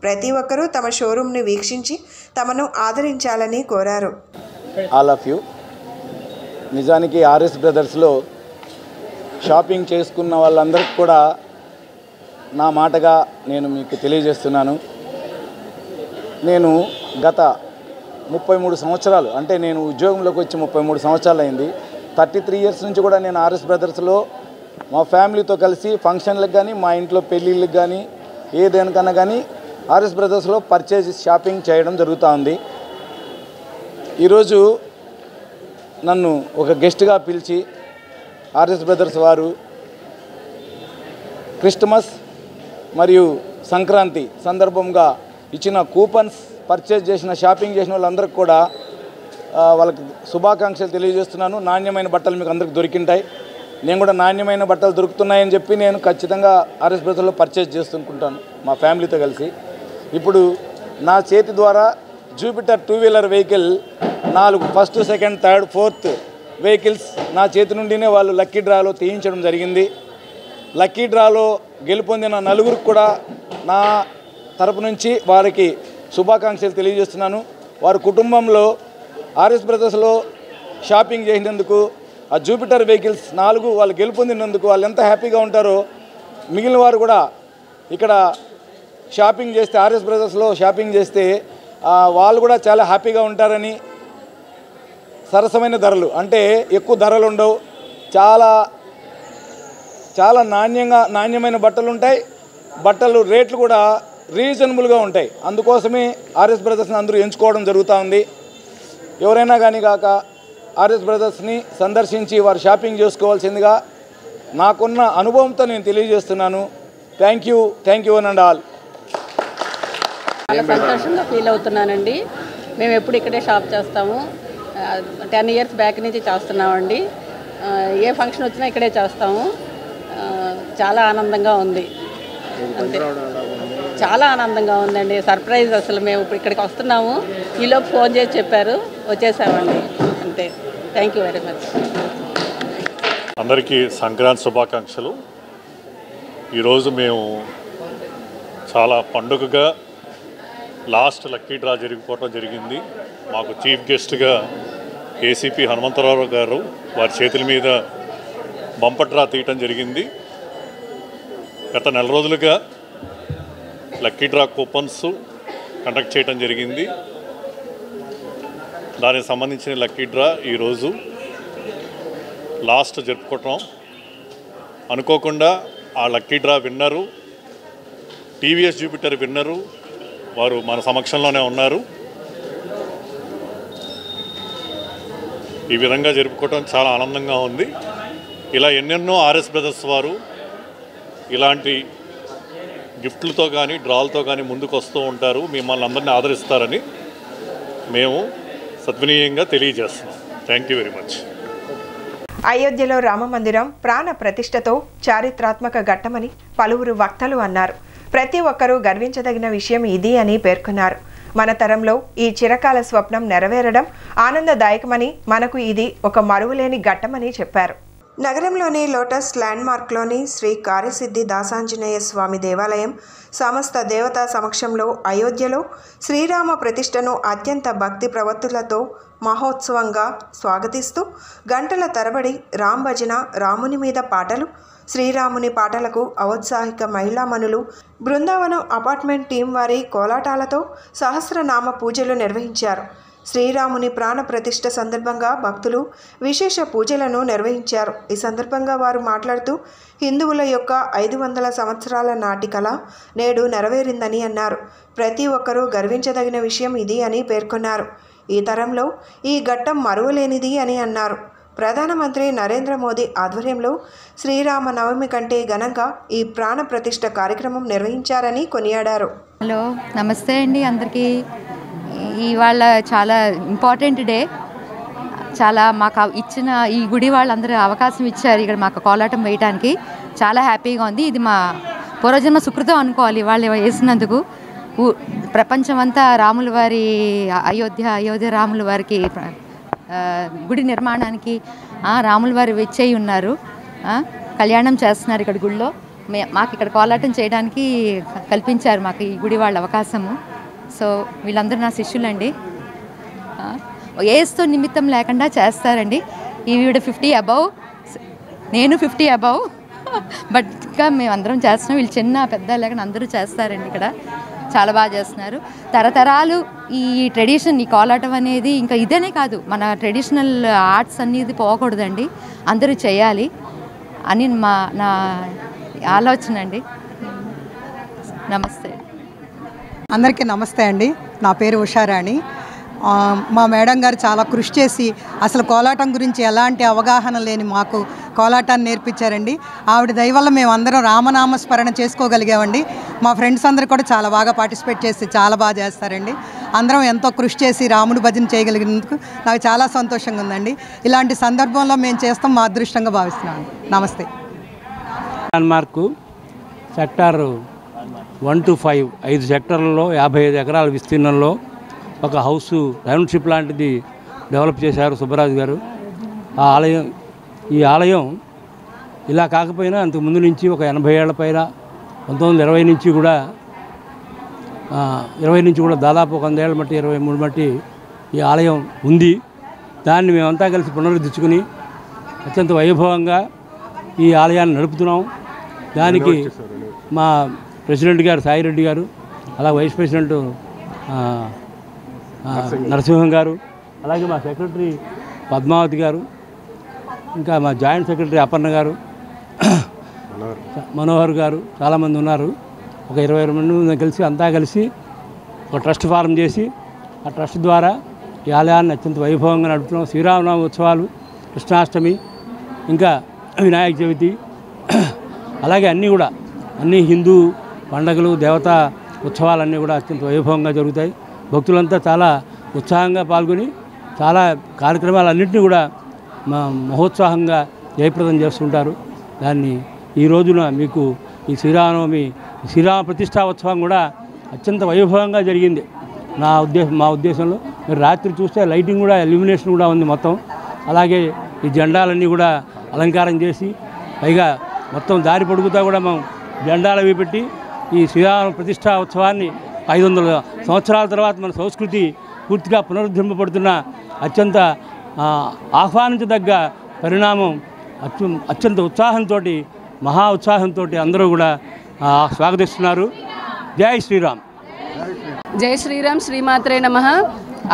ప్రతి ఒక్కరూ తమ షోరూమ్ని వీక్షించి తమను ఆదరించాలని కోరారు. ఆల్ ఆఫ్ యూ, నిజానికి ఆర్ఎస్ బ్రదర్స్లో షాపింగ్ చేసుకున్న వాళ్ళందరికీ కూడా నా మాటగా నేను మీకు తెలియజేస్తున్నాను. నేను గత 33 సంవత్సరాలు, అంటే నేను ఉద్యోగంలోకి వచ్చి 33 సంవత్సరాలు అయింది. 33 ఇయర్స్ నుంచి కూడా నేను ఆర్ఎస్ బ్రదర్స్లో మా ఫ్యామిలీతో కలిసి ఫంక్షన్లకు కానీ, మా ఇంట్లో పెళ్ళిళ్ళకి కానీ, ఏదేనికన్నా కానీ ఆర్ఎస్ బ్రదర్స్లో పర్చేజ్ షాపింగ్ చేయడం జరుగుతూ ఉంది. ఈరోజు నన్ను ఒక గెస్ట్గా పిలిచి ఆర్ఎస్ బ్రదర్స్ వారు క్రిస్మస్ మరియు సంక్రాంతి సందర్భంగా ఇచ్చిన కూపన్స్ పర్చేజ్ చేసిన, షాపింగ్ చేసిన వాళ్ళందరికీ కూడా వాళ్ళకి శుభాకాంక్షలు తెలియజేస్తున్నాను. నాణ్యమైన బట్టలు మీకు అందరికి దొరికింటాయి. నేను కూడా నాణ్యమైన బట్టలు దొరుకుతున్నాయని చెప్పి నేను ఖచ్చితంగా ఆర్ఎస్ బ్రదర్స్లో పర్చేజ్ చేస్తుంటాను మా ఫ్యామిలీతో కలిసి. ఇప్పుడు నా చేతి ద్వారా Jupiter 2 wheeler vehicle 4 first, second, third, fourth vehicles నా చేతి నుండినే వాళ్ళు లక్కీ డ్రాలో తీయించడం జరిగింది. లక్కీ డ్రాలో గెలుపొందిన 4 కూడా నా తరపు నుంచి వారికి శుభాకాంక్షలు తెలియజేస్తున్నాను. వారి కుటుంబంలో ఆర్ఎస్ బ్రదర్స్లో షాపింగ్ చేసినందుకు, ఆ జూపిటర్ వెహికల్స్ 4 వాళ్ళు గెలుపొందినందుకు వాళ్ళు ఎంత హ్యాపీగా ఉంటారో, మిగిలిన వారు కూడా ఇక్కడ షాపింగ్ చేస్తే, ఆర్ఎస్ బ్రదర్స్లో షాపింగ్ చేస్తే వాళ్ళు కూడా చాలా హ్యాపీగా ఉంటారని. సరసమైన ధరలు అంటే ఎక్కువ ధరలు ఉండవు, చాలా నాణ్యమైన బట్టలు ఉంటాయి. బట్టలు రేట్లు కూడా రీజనబుల్గా ఉంటాయి. అందుకోసమే ఆర్ఎస్ బ్రదర్స్ని అందరూ ఎంచుకోవడం జరుగుతూ ఉంది. ఎవరైనా కానీ కాక ఆర్ఎస్ బ్రదర్స్ని సందర్శించి వారు షాపింగ్ చేసుకోవాల్సిందిగా నాకున్న అనుభవంతో నేను తెలియజేస్తున్నాను. Thank you and all. చాలా సంతోషంగా ఫీల్ అవుతున్నానండి. మేము ఎప్పుడు ఇక్కడే షాప్ చేస్తాము. 10 years బ్యాక్ నుంచి చేస్తున్నామండి. ఏ ఫంక్షన్ వచ్చినా ఇక్కడే చేస్తాము. చాలా ఆనందంగా ఉంది. అంతే, చాలా ఆనందంగా ఉందండి. సర్ప్రైజ్ అసలు. మేము ఇప్పుడు ఇక్కడికి వస్తున్నాము, ఈలోపు ఫోన్ చేసి చెప్పారు, వచ్చేసామండి. అంతే. Thank you very much. అందరికీ సంక్రాంతి శుభాకాంక్షలు. ఈరోజు మేము చాలా పండుగగా లాస్ట్ లక్కీ డ్రా జరిగిపోవడం జరిగింది. మాకు చీఫ్ గెస్ట్గా ఏసీపీ హనుమంతరావు గారు వారి చేతుల మీద బంపర్ డ్రా తీయటం జరిగింది. గత 4 రోజులుగా లక్కీ డ్రా కూపన్స్ కండక్ట్ చేయడం జరిగింది. దానికి సంబంధించిన లక్కీ డ్రా ఈరోజు లాస్ట్ జరుపుకోవటం. అనుకోకుండా ఆ లక్కీ డ్రా విన్నరు, టీవీఎస్ జూపిటర్ విన్నరు, వారు మన సమక్షంలోనే ఉన్నారు. ఈ విధంగా జరుపుకోవటం చాలా ఆనందంగా ఉంది. ఇలా ఎన్నెన్నో ఆర్ఎస్ బ్రదర్స్ వారు ఇలాంటి గిఫ్ట్లతో కానీ డ్రాలతో కానీ ముందుకు వస్తూ ఉంటారు. మిమ్మల్ని అందరినీ ఆదరిస్తారని మేము సద్వినీయంగా తెలియజేస్తున్నాం. Thank you very much. అయోధ్యలో రామమందిరం ప్రాణ ప్రతిష్టతో చారిత్రాత్మక ఘట్టమని పలువురు వక్తలు అన్నారు. ప్రతి ఒక్కరూ గర్వించదగిన విషయం ఇది అని పేర్కొన్నారు. మన తరంలో ఈ చిరకాల స్వప్నం నెరవేరడం ఆనందదాయకమని, మనకు ఇది ఒక మరువులేని ఘట్టమని చెప్పారు. నగరంలోని లోటస్ ల్యాండ్మార్క్లోని శ్రీ కార్యసిద్ధి దాసాంజనేయ స్వామి దేవాలయం సమస్త దేవతా సమక్షంలో అయోధ్యలో శ్రీరామ ప్రతిష్టను అత్యంత భక్తి ప్రవత్తులతో మహోత్సవంగా స్వాగతిస్తూ గంటల తరబడి రామ్ భజన, రాముని మీద పాటలు, శ్రీరాముని పాటలకు ఔత్సాహిక మహిళామణులు, బృందావనం అపార్ట్మెంట్ టీం వారి కోలాటాలతో సహస్రనామ పూజలు నిర్వహించారు. శ్రీరాముని ప్రాణ ప్రతిష్ఠ సందర్భంగా భక్తులు విశేష పూజలను నిర్వహించారు. ఈ సందర్భంగా వారు మాట్లాడుతూ హిందువుల యొక్క 500 సంవత్సరాల నాటి కళ నేడు నెరవేరిందని అన్నారు. ప్రతి ఒక్కరూ గర్వించదగిన విషయం ఇది అని పేర్కొన్నారు. ఈ తరంలో ఈ ఘట్టం మరువలేనిది అని అన్నారు. ప్రధానమంత్రి నరేంద్ర మోదీ ఆధ్వర్యంలో శ్రీరామ నవమి కంటే ఘనంగా ఈ ప్రాణ ప్రతిష్ఠ కార్యక్రమం నిర్వహించారని కొనియాడారు. హలో, నమస్తే అండి అందరికీ. ఇవాళ చాలా ఇంపార్టెంట్ డే. చాలా మాకు ఇచ్చిన ఈ గుడి వాళ్ళందరూ అవకాశం ఇచ్చారు ఇక్కడ మాకు కోలాటం వేయడానికి. చాలా హ్యాపీగా ఉంది. ఇది మా పూర్వజన్మ సుకృతం అనుకోవాలి వాళ్ళు వేసినందుకు. ప్రపంచమంతా రాముల వారి అయోధ్య రాముల వారికి గుడి నిర్మాణానికి రాముల వారి వెచ్చేయి ఉన్నారు. కళ్యాణం చేస్తున్నారు ఇక్కడ గుడిలో. మాకు ఇక్కడ కోలాటం చేయడానికి కల్పించారు మాకు ఈ గుడి వాళ్ళ అవకాశము. సో వీళ్ళందరూ నా శిష్యులండి. ఏజ్తో నిమిత్తం లేకుండా చేస్తారండి. ఈవిడ 50 అబౌవ్, నేను 50 అబౌవ్. బట్ ఇంకా మేమందరం చేస్తున్నాం. వీళ్ళు చిన్న పెద్ద లేకుండా అందరూ చేస్తారండి ఇక్కడ. చాలా బాగా చేస్తున్నారు. తరతరాలు ఈ ట్రెడిషన్, ఈ కోలాటం అనేది ఇంకా ఇదేనే కాదు, మన ట్రెడిషనల్ ఆర్ట్స్ అనేది పోకూడదండి, అందరూ చేయాలి అని నా ఆలోచన అండి. నమస్తే అందరికీ. నమస్తే అండి. నా పేరు ఉషారాణి. మా మేడం గారు చాలా కృషి చేసి అసలు కోలాటం గురించి ఎలాంటి అవగాహన లేని మాకు కోలాటాన్ని నేర్పించారండి. ఆవిడ దయ వల్ల మేము అందరం రామనామ స్మరణ చేసుకోగలిగామండి. మా ఫ్రెండ్స్ అందరూ కూడా చాలా బాగా పార్టిసిపేట్ చేసి చాలా బాగా చేస్తారండి. అందరం ఎంతో కృషి చేసి రాముడి భజన చేయగలిగినందుకు నాకు చాలా సంతోషంగా ఉందండి. ఇలాంటి సందర్భంలో మేము చేస్తాం మా అదృష్టంగా భావిస్తున్నాను. నమస్తే. ల్యాండ్మార్కు సెక్టార్ 1 to 5 5 సెక్టార్లలో 55 ఎకరాల విస్తీర్ణంలో ఒక హౌస్ టౌన్షిప్ లాంటిది డెవలప్ చేశారు సుబ్బరాజు గారు. ఈ ఆలయం ఇలా కాకపోయినా అంతకు ముందు నుంచి ఒక 80 ఏళ్ల పైన 1920 నుంచి కూడా 20 నుంచి కూడా దాదాపు 100 ఏళ్ళ మట్టి 23 మట్టి ఈ ఆలయం ఉంది. దాన్ని మేమంతా కలిసి పునరుద్ధరించుకుని అత్యంత వైభవంగా ఈ ఆలయాన్ని నడుపుతున్నాం. దానికి మా ప్రెసిడెంట్ గారు సాయిరెడ్డి గారు, అలాగే వైస్ ప్రెసిడెంట్ నరసింహం గారు, అలాగే మా సెక్రటరీ పద్మావతి గారు, ఇంకా మా జాయింట్ సెక్రటరీ అపర్ణ గారు, మనోహర్ గారు, చాలామంది ఉన్నారు. ఒక 20 మంది కలిసి అంతా కలిసి ఒక ట్రస్ట్ ఫారం చేసి ఆ ట్రస్ట్ ద్వారా ఈ ఆలయాన్ని అత్యంత వైభవంగా నడుపుతున్నాం. శ్రీరామనవమి ఉత్సవాలు, కృష్ణాష్టమి, ఇంకా వినాయక చవితి, అలాగే అన్ని హిందూ పండగలు, దేవతా ఉత్సవాలన్నీ కూడా అత్యంత వైభవంగా జరుగుతాయి. భక్తులంతా చాలా ఉత్సాహంగా పాల్గొని చాలా కార్యక్రమాలన్నింటినీ కూడా మహోత్సాహంగా జయప్రదం చేస్తుంటారు. దాన్ని ఈ రోజున మీకు ఈ శ్రీరామనవమి శ్రీరామ ప్రతిష్టా ఉత్సవం కూడా అత్యంత వైభవంగా జరిగింది. మా ఉద్దేశంలో మీరు రాత్రి చూస్తే లైటింగ్ కూడా, ఇల్యూమినేషన్ కూడా ఉంది మొత్తం. అలాగే ఈ జెండాలన్నీ కూడా అలంకారం చేసి, పైగా మొత్తం దారి పొడుగుతా కూడా మనం జెండాలు అవి పెట్టి ఈ శ్రీరామ ప్రతిష్టా ఉత్సవాన్ని 500 సంవత్సరాల తర్వాత మన సంస్కృతి పూర్తిగా పునరుద్ధరింపబడుతున్న అత్యంత ఆహ్వానించదగ్గ పరిణామం. అత్యంత ఉత్సాహంతో, మహా ఉత్సాహంతో అందరూ కూడా స్వాగతిస్తున్నారు. జై శ్రీరామ్. జై శ్రీరామ్. శ్రీమాత్రే నమః.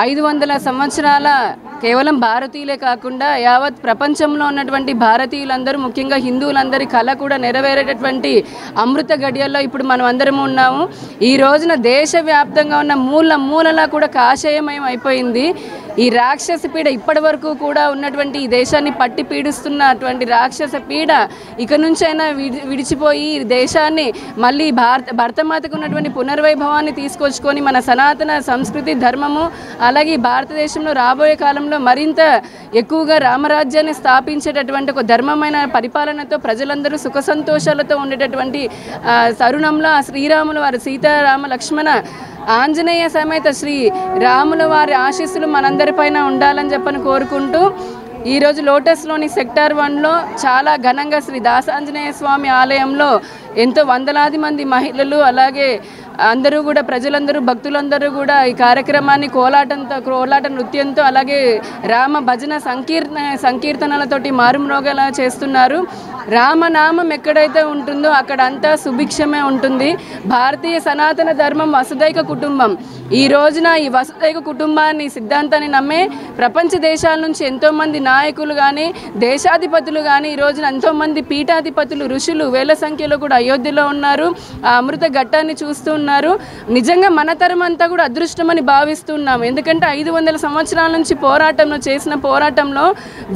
500 సంవత్సరాల కేవలం భారతీయులే కాకుండా యావత్ ప్రపంచంలో ఉన్నటువంటి భారతీయులందరూ, ముఖ్యంగా హిందువులందరి కళ కూడా నెరవేరేటటువంటి అమృత గడియల్లో ఇప్పుడు మనం అందరము ఉన్నాము. ఈ రోజున దేశవ్యాప్తంగా ఉన్న మూలలా కూడా కాషాయమయం అయిపోయింది. ఈ రాక్షస పీడ, ఇప్పటి వరకు కూడా ఉన్నటువంటి ఈ దేశాన్ని పట్టి పీడిస్తున్నటువంటి రాక్షస పీడ ఇక నుంచైనా విడిచిపోయి ఈ దేశాన్ని మళ్ళీ భరతమాతకు ఉన్నటువంటి పునర్వైభవాన్ని తీసుకొచ్చుకొని మన సనాతన సంస్కృతి, ధర్మము, అలాగే భారతదేశంలో రాబోయే కాలంలో మరింత ఎక్కువగా రామరాజ్యాన్ని స్థాపించేటటువంటి ఒక ధర్మమైన పరిపాలనతో ప్రజలందరూ సుఖ సంతోషాలతో ఉండేటటువంటి తరుణంలో ఆ శ్రీరాములు వారి సీతారామ లక్ష్మణ ఆంజనేయ సమేత శ్రీ రాముల వారి ఆశీస్సులు మనందరిపైన ఉండాలని చెప్పని కోరుకుంటూ, ఈరోజు లోటస్లోని సెక్టార్ 1లో చాలా ఘనంగా శ్రీ దాసాంజనేయ స్వామి ఆలయంలో ఎంతో వందలాది మంది మహిళలు, అలాగే అందరూ కూడా ప్రజలందరూ, భక్తులందరూ కూడా ఈ కార్యక్రమాన్ని కోలాట నృత్యంతో, అలాగే రామ భజన సంకీర్తనలతోటి మారుమ్రోగేలా చేస్తున్నారు. రామనామం ఎక్కడైతే ఉంటుందో అక్కడంతా సుభిక్షమే ఉంటుంది. భారతీయ సనాతన ధర్మం వసుదైక కుటుంబం. ఈ రోజున ఈ వసుదైక కుటుంబాన్ని, సిద్ధాంతాన్ని నమ్మే ప్రపంచ దేశాల నుంచి ఎంతోమంది నాయకులు కానీ, దేశాధిపతులు కానీ, ఈ రోజున ఎంతోమంది పీఠాధిపతులు, ఋషులు వేల సంఖ్యలో కూడా అయోధ్యలో ఉన్నారు. ఆ అమృత ఘట్టాన్ని చూస్తూ ఉన్నారు. నిజంగా మన తరం అంతా కూడా అదృష్టమని భావిస్తున్నాం. ఎందుకంటే 500 సంవత్సరాల నుంచి చేసిన పోరాటంలో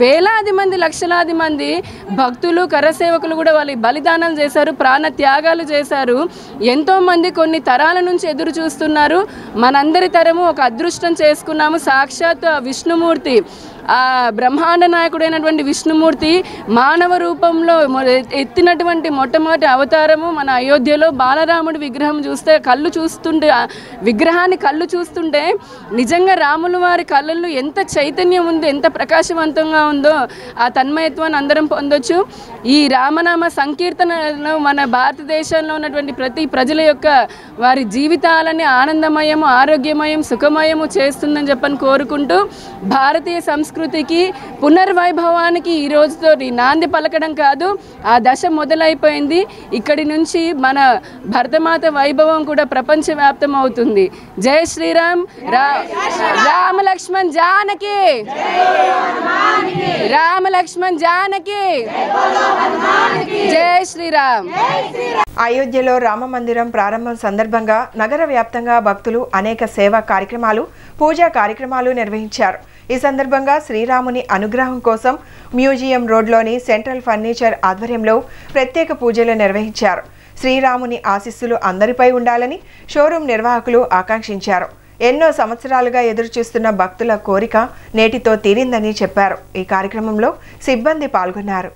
వేలాది మంది, లక్షలాది మంది భక్తులు, కరసేవకులు కూడా వాళ్ళు బలిదానం చేశారు, ప్రాణ త్యాగాలు చేశారు. ఎంతోమంది కొన్ని తరాల నుంచి ఎదురు చూస్తున్నారు. మనందరి తరము ఒక అదృష్టం చేసుకున్నాము. సాక్షాత్ విష్ణుమూర్తి, ఆ బ్రహ్మాండ నాయకుడైనటువంటి విష్ణుమూర్తి మానవ రూపంలో ఎత్తినటువంటి మొట్టమొదటి అవతారము మన అయోధ్యలో బాలరాముడి విగ్రహం చూస్తే, విగ్రహాన్ని కళ్ళు చూస్తుంటే నిజంగా రాముల వారి కళ్ళల్లో ఎంత చైతన్యం ఉందో, ఎంత ప్రకాశవంతంగా ఉందో ఆ తన్మయత్వాన్ని అందరం పొందొచ్చు. ఈ రామనామ సంకీర్తనలో మన భారతదేశంలో ఉన్నటువంటి ప్రతి ప్రజల యొక్క వారి జీవితాలని ఆనందమయము, ఆరోగ్యమయం, సుఖమయము చేస్తుందని చెప్పని కోరుకుంటూ, భారతీయ సంస్కృతికి పునర్వైభవానికి ఈ రోజుతో నాంది పలకడం కాదు, ఆ దశ మొదలైపోయింది. ఇక్కడి నుంచి మన భరతమాత వైభవం కూడా ప్రపంచవ్యాప్తం అవుతుంది. జై శ్రీరామ్. రామ లక్ష్మణ్ జానకి, రామ లక్ష్మణ్ జానకి, జై శ్రీరామ్. అయోధ్యలో రామ మందిరం ప్రారంభం సందర్భంగా నగర వ్యాప్తంగా భక్తులు అనేక సేవా కార్యక్రమాలు, పూజా కార్యక్రమాలు నిర్వహించారు. ఈ సందర్భంగా శ్రీరాముని అనుగ్రహం కోసం మ్యూజియం రోడ్లోని సెంట్రల్ ఫర్నిచర్ ఆధ్వర్యంలో ప్రత్యేక పూజలు నిర్వహించారు. శ్రీరాముని ఆశీస్సులు అందరిపై ఉండాలని షోరూం నిర్వాహకులు ఆకాంక్షించారు. ఎన్నో సంవత్సరాలుగా ఎదురుచూస్తున్న భక్తుల కోరిక నేటితో తీరిందని చెప్పారు. ఈ కార్యక్రమంలో సిబ్బంది పాల్గొన్నారు.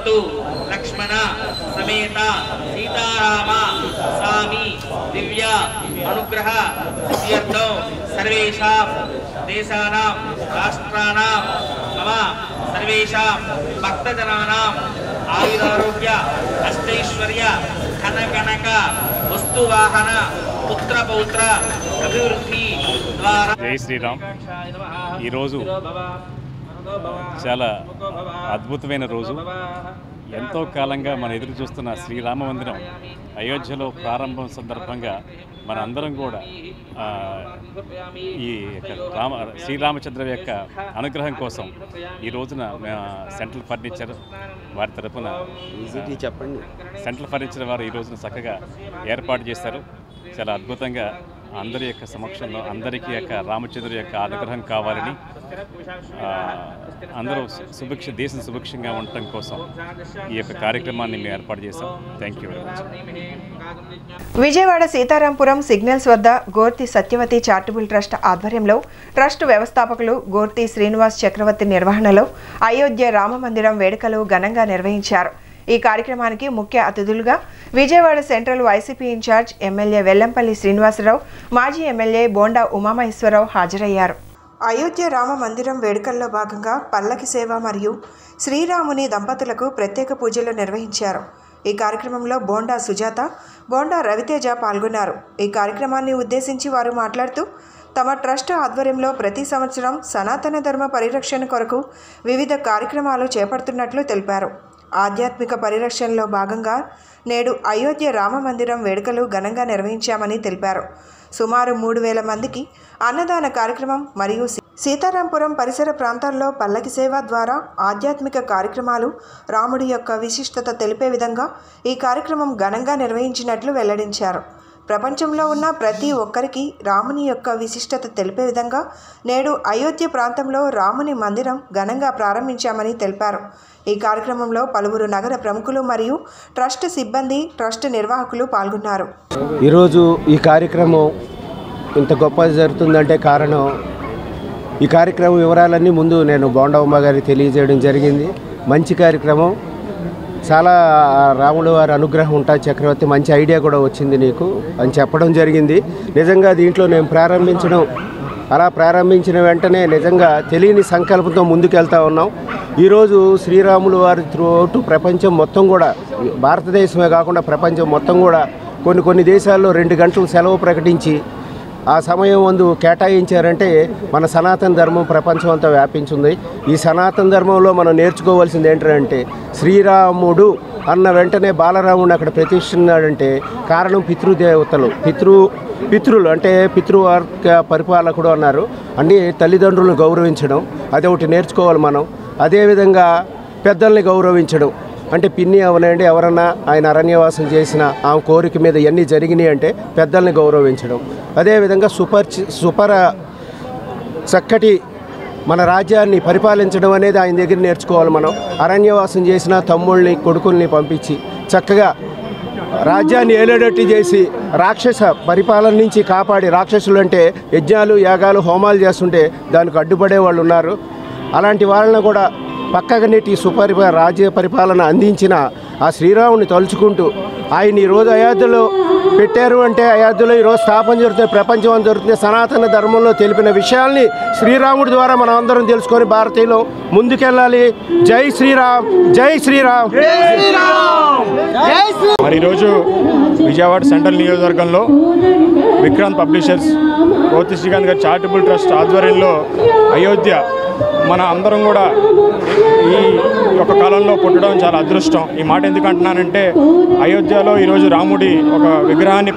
भवतु लक्ष्मण समेत सीताराम स्वामी दिव्य अनुग्रह सिद्ध्यर्थं सर्वेषां देशानां राष्ट्राणां मम सर्वेषां भक्तजनानां आयुरारोग्य अष्टैश्वर्य धन कनक वस्तुवाहन पुत्र पौत्र अभिवृद्धि द्वारा। जय श्रीराम। ఈ రోజు చాలా అద్భుతమైన రోజు. ఎంతో కాలంగా మన ఎదురు చూస్తున్న శ్రీరామ మందిరం అయోధ్యలో ప్రారంభం సందర్భంగా మన అందరం కూడా ఈ శ్రీరామచంద్ర యొక్క అనుగ్రహం కోసం ఈ రోజున సెంట్రల్ ఫర్నిచర్ వారి తరఫున చెప్పండి సెంట్రల్ ఫర్నిచర్ వారు ఈ రోజున చక్కగా ఏర్పాటు చేశారు. చాలా అద్భుతంగా అందరి యొక్క సమక్షంలో అందరికీ యొక్క రామచంద్రుడి యొక్క అనుగ్రహం కావాలని అందరూ దేశం సుభిక్షంగా ఉండటం కోసం ఈ యొక్క కార్యక్రమాన్ని మేము ఏర్పాటు చేశాం. Thank you very much. Vijayawada Sitarampuram signals వద్ద గోర్తి సత్యవతి చారిటబుల్ ట్రస్ట్ ఆధ్వర్యంలో ట్రస్ట్ వ్యవస్థాపకులు గోర్తి శ్రీనివాస్ చక్రవర్తి నిర్వహణలో అయోధ్య రామ మందిరం వేడుకలు ఘనంగా నిర్వహించారు. ఈ కార్యక్రమానికి ముఖ్య అతిథులుగా Vijayawada central YCP incharge MLA Vellampalli Srinivasarao, మాజీ ఎమ్మెల్యే బోండా ఉమామహేశ్వరరావు హాజరయ్యారు. అయోధ్య రామ మందిరం వేడుకల్లో భాగంగా పల్లకి సేవ మరియు శ్రీరాముని దంపతులకు ప్రత్యేక పూజలు నిర్వహించారు. ఈ కార్యక్రమంలో బోండా సుజాత, బోండా రవితేజ పాల్గొన్నారు. ఈ కార్యక్రమాన్ని ఉద్దేశించి వారు మాట్లాడుతూ తమ ట్రస్ట్ ఆధ్వర్యంలో ప్రతి సంవత్సరం సనాతన ధర్మ పరిరక్షణ కొరకు వివిధ కార్యక్రమాలు చేపడుతున్నట్లు తెలిపారు. ఆధ్యాత్మిక పరిరక్షణలో భాగంగా నేడు అయోధ్య రామ మందిరం వేడుకలు ఘనంగా నిర్వహించామని తెలిపారు. సుమారు 3000 మందికి అన్నదాన కార్యక్రమం మరియు సీతారాంపురం పరిసర ప్రాంతాల్లో పల్లకి సేవ ద్వారా ఆధ్యాత్మిక కార్యక్రమాలు రాముడి యొక్క విశిష్టత తెలిపే విధంగా ఈ కార్యక్రమం ఘనంగా నిర్వహించినట్లు వెల్లడించారు. ప్రపంచంలో ఉన్న ప్రతి ఒక్కరికి రాముని యొక్క విశిష్టత తెలిపే విధంగా నేడు అయోధ్య ప్రాంతంలో రాముని మందిరం ఘనంగా ప్రారంభించామని తెలిపారు. ఈ కార్యక్రమంలో పలువురు నగర ప్రముఖులు మరియు ట్రస్ట్ సిబ్బంది, ట్రస్ట్ నిర్వాహకులు పాల్గొన్నారు. ఈరోజు ఈ కార్యక్రమం ఇంత గొప్పగా జరుగుతుందంటే కారణం ఈ కార్యక్రమం వివరాలన్నీ ముందు నేను బోండా ఉమ్మ గారికి తెలియజేయడం జరిగింది. మంచి కార్యక్రమం, చాలా రాముడు వారి అనుగ్రహం ఉంటా చక్రవర్తి, మంచి ఐడియా కూడా వచ్చింది నీకు అని చెప్పడం జరిగింది. నిజంగా దీంట్లో నేను ప్రారంభించిన వెంటనే నిజంగా తెలియని సంకల్పంతో ముందుకెళ్తా ఉన్నాం. ఈరోజు శ్రీరాములు వారి త్రూఅవుట్ ప్రపంచం మొత్తం కూడా, భారతదేశమే కాకుండా ప్రపంచం మొత్తం కూడా కొన్ని దేశాల్లో 2 గంటలు సెలవు ప్రకటించి ఆ సమయం ముందు కేటాయించారంటే మన సనాతన ధర్మం ప్రపంచం అంతా వ్యాపించింది. ఈ సనాతన ధర్మంలో మనం నేర్చుకోవాల్సింది ఏంటంటే శ్రీరాముడు అన్న వెంటనే బాలరాముడు అక్కడ ప్రతిష్ఠిస్తున్నాడంటే కారణం పితృదేవతలు, పితృలు అంటే పితృవర్గ పరిపాలకుడు అన్నారు. అన్ని తల్లిదండ్రులను గౌరవించడం అదొకటి నేర్చుకోవాలి మనం. అదేవిధంగా పెద్దల్ని గౌరవించడం అంటే పిన్ని అవనండి, ఎవరన్నా ఆయన అరణ్యవాసం చేసిన ఆమె కోరిక మీద ఇవన్నీ జరిగినాయి అంటే పెద్దల్ని గౌరవించడం. అదేవిధంగా చక్కటి మన రాజ్యాన్ని పరిపాలించడం అనేది ఆయన దగ్గర నేర్చుకోవాలి మనం. అరణ్యవాసం చేసిన తమ్ముళ్ళని కొడుకుల్ని పంపించి చక్కగా రాజ్యాన్ని ఏలేటట్టు చేసి రాక్షస పరిపాలన నుంచి కాపాడి, రాక్షసులు అంటే యజ్ఞాలు యాగాలు హోమాలు చేస్తుంటే దానికి అడ్డుపడే వాళ్ళు ఉన్నారు. అలాంటి వాళ్ళని కూడా పక్కగా నెట్టి రాజ్య పరిపాలన అందించిన ఆ శ్రీరాముని తలుచుకుంటూ ఆయన ఈరోజు అయోధ్యలో పెట్టారు అంటే అయోధ్యలో ఈరోజు స్థాపన జరుగుతుంది, ప్రపంచం అంతా జరుగుతుంది. సనాతన ధర్మంలో తెలిపిన విషయాల్ని శ్రీరాముడి ద్వారా మనం అందరం తెలుసుకొని భారతీయులు ముందుకెళ్ళాలి. జై శ్రీరామ్, జై శ్రీరామ్. మరి ఈరోజు విజయవాడ సెంట్రల్ నియోజకవర్గంలో విక్రాంత్ పబ్లిషర్స్, గోర్తి శ్రీకాంత్ గారి చారిటబుల్ ట్రస్ట్ ఆధ్వర్యంలో అయోధ్య మన అందరం కూడా ఈ యొక్క కాలంలో పుట్టడం చాలా అదృష్టం. ఈ మాట ఎందుకు అంటున్నానంటే అయోధ్యలో ఈరోజు రాముడి ఒక విగ్రహాన్ని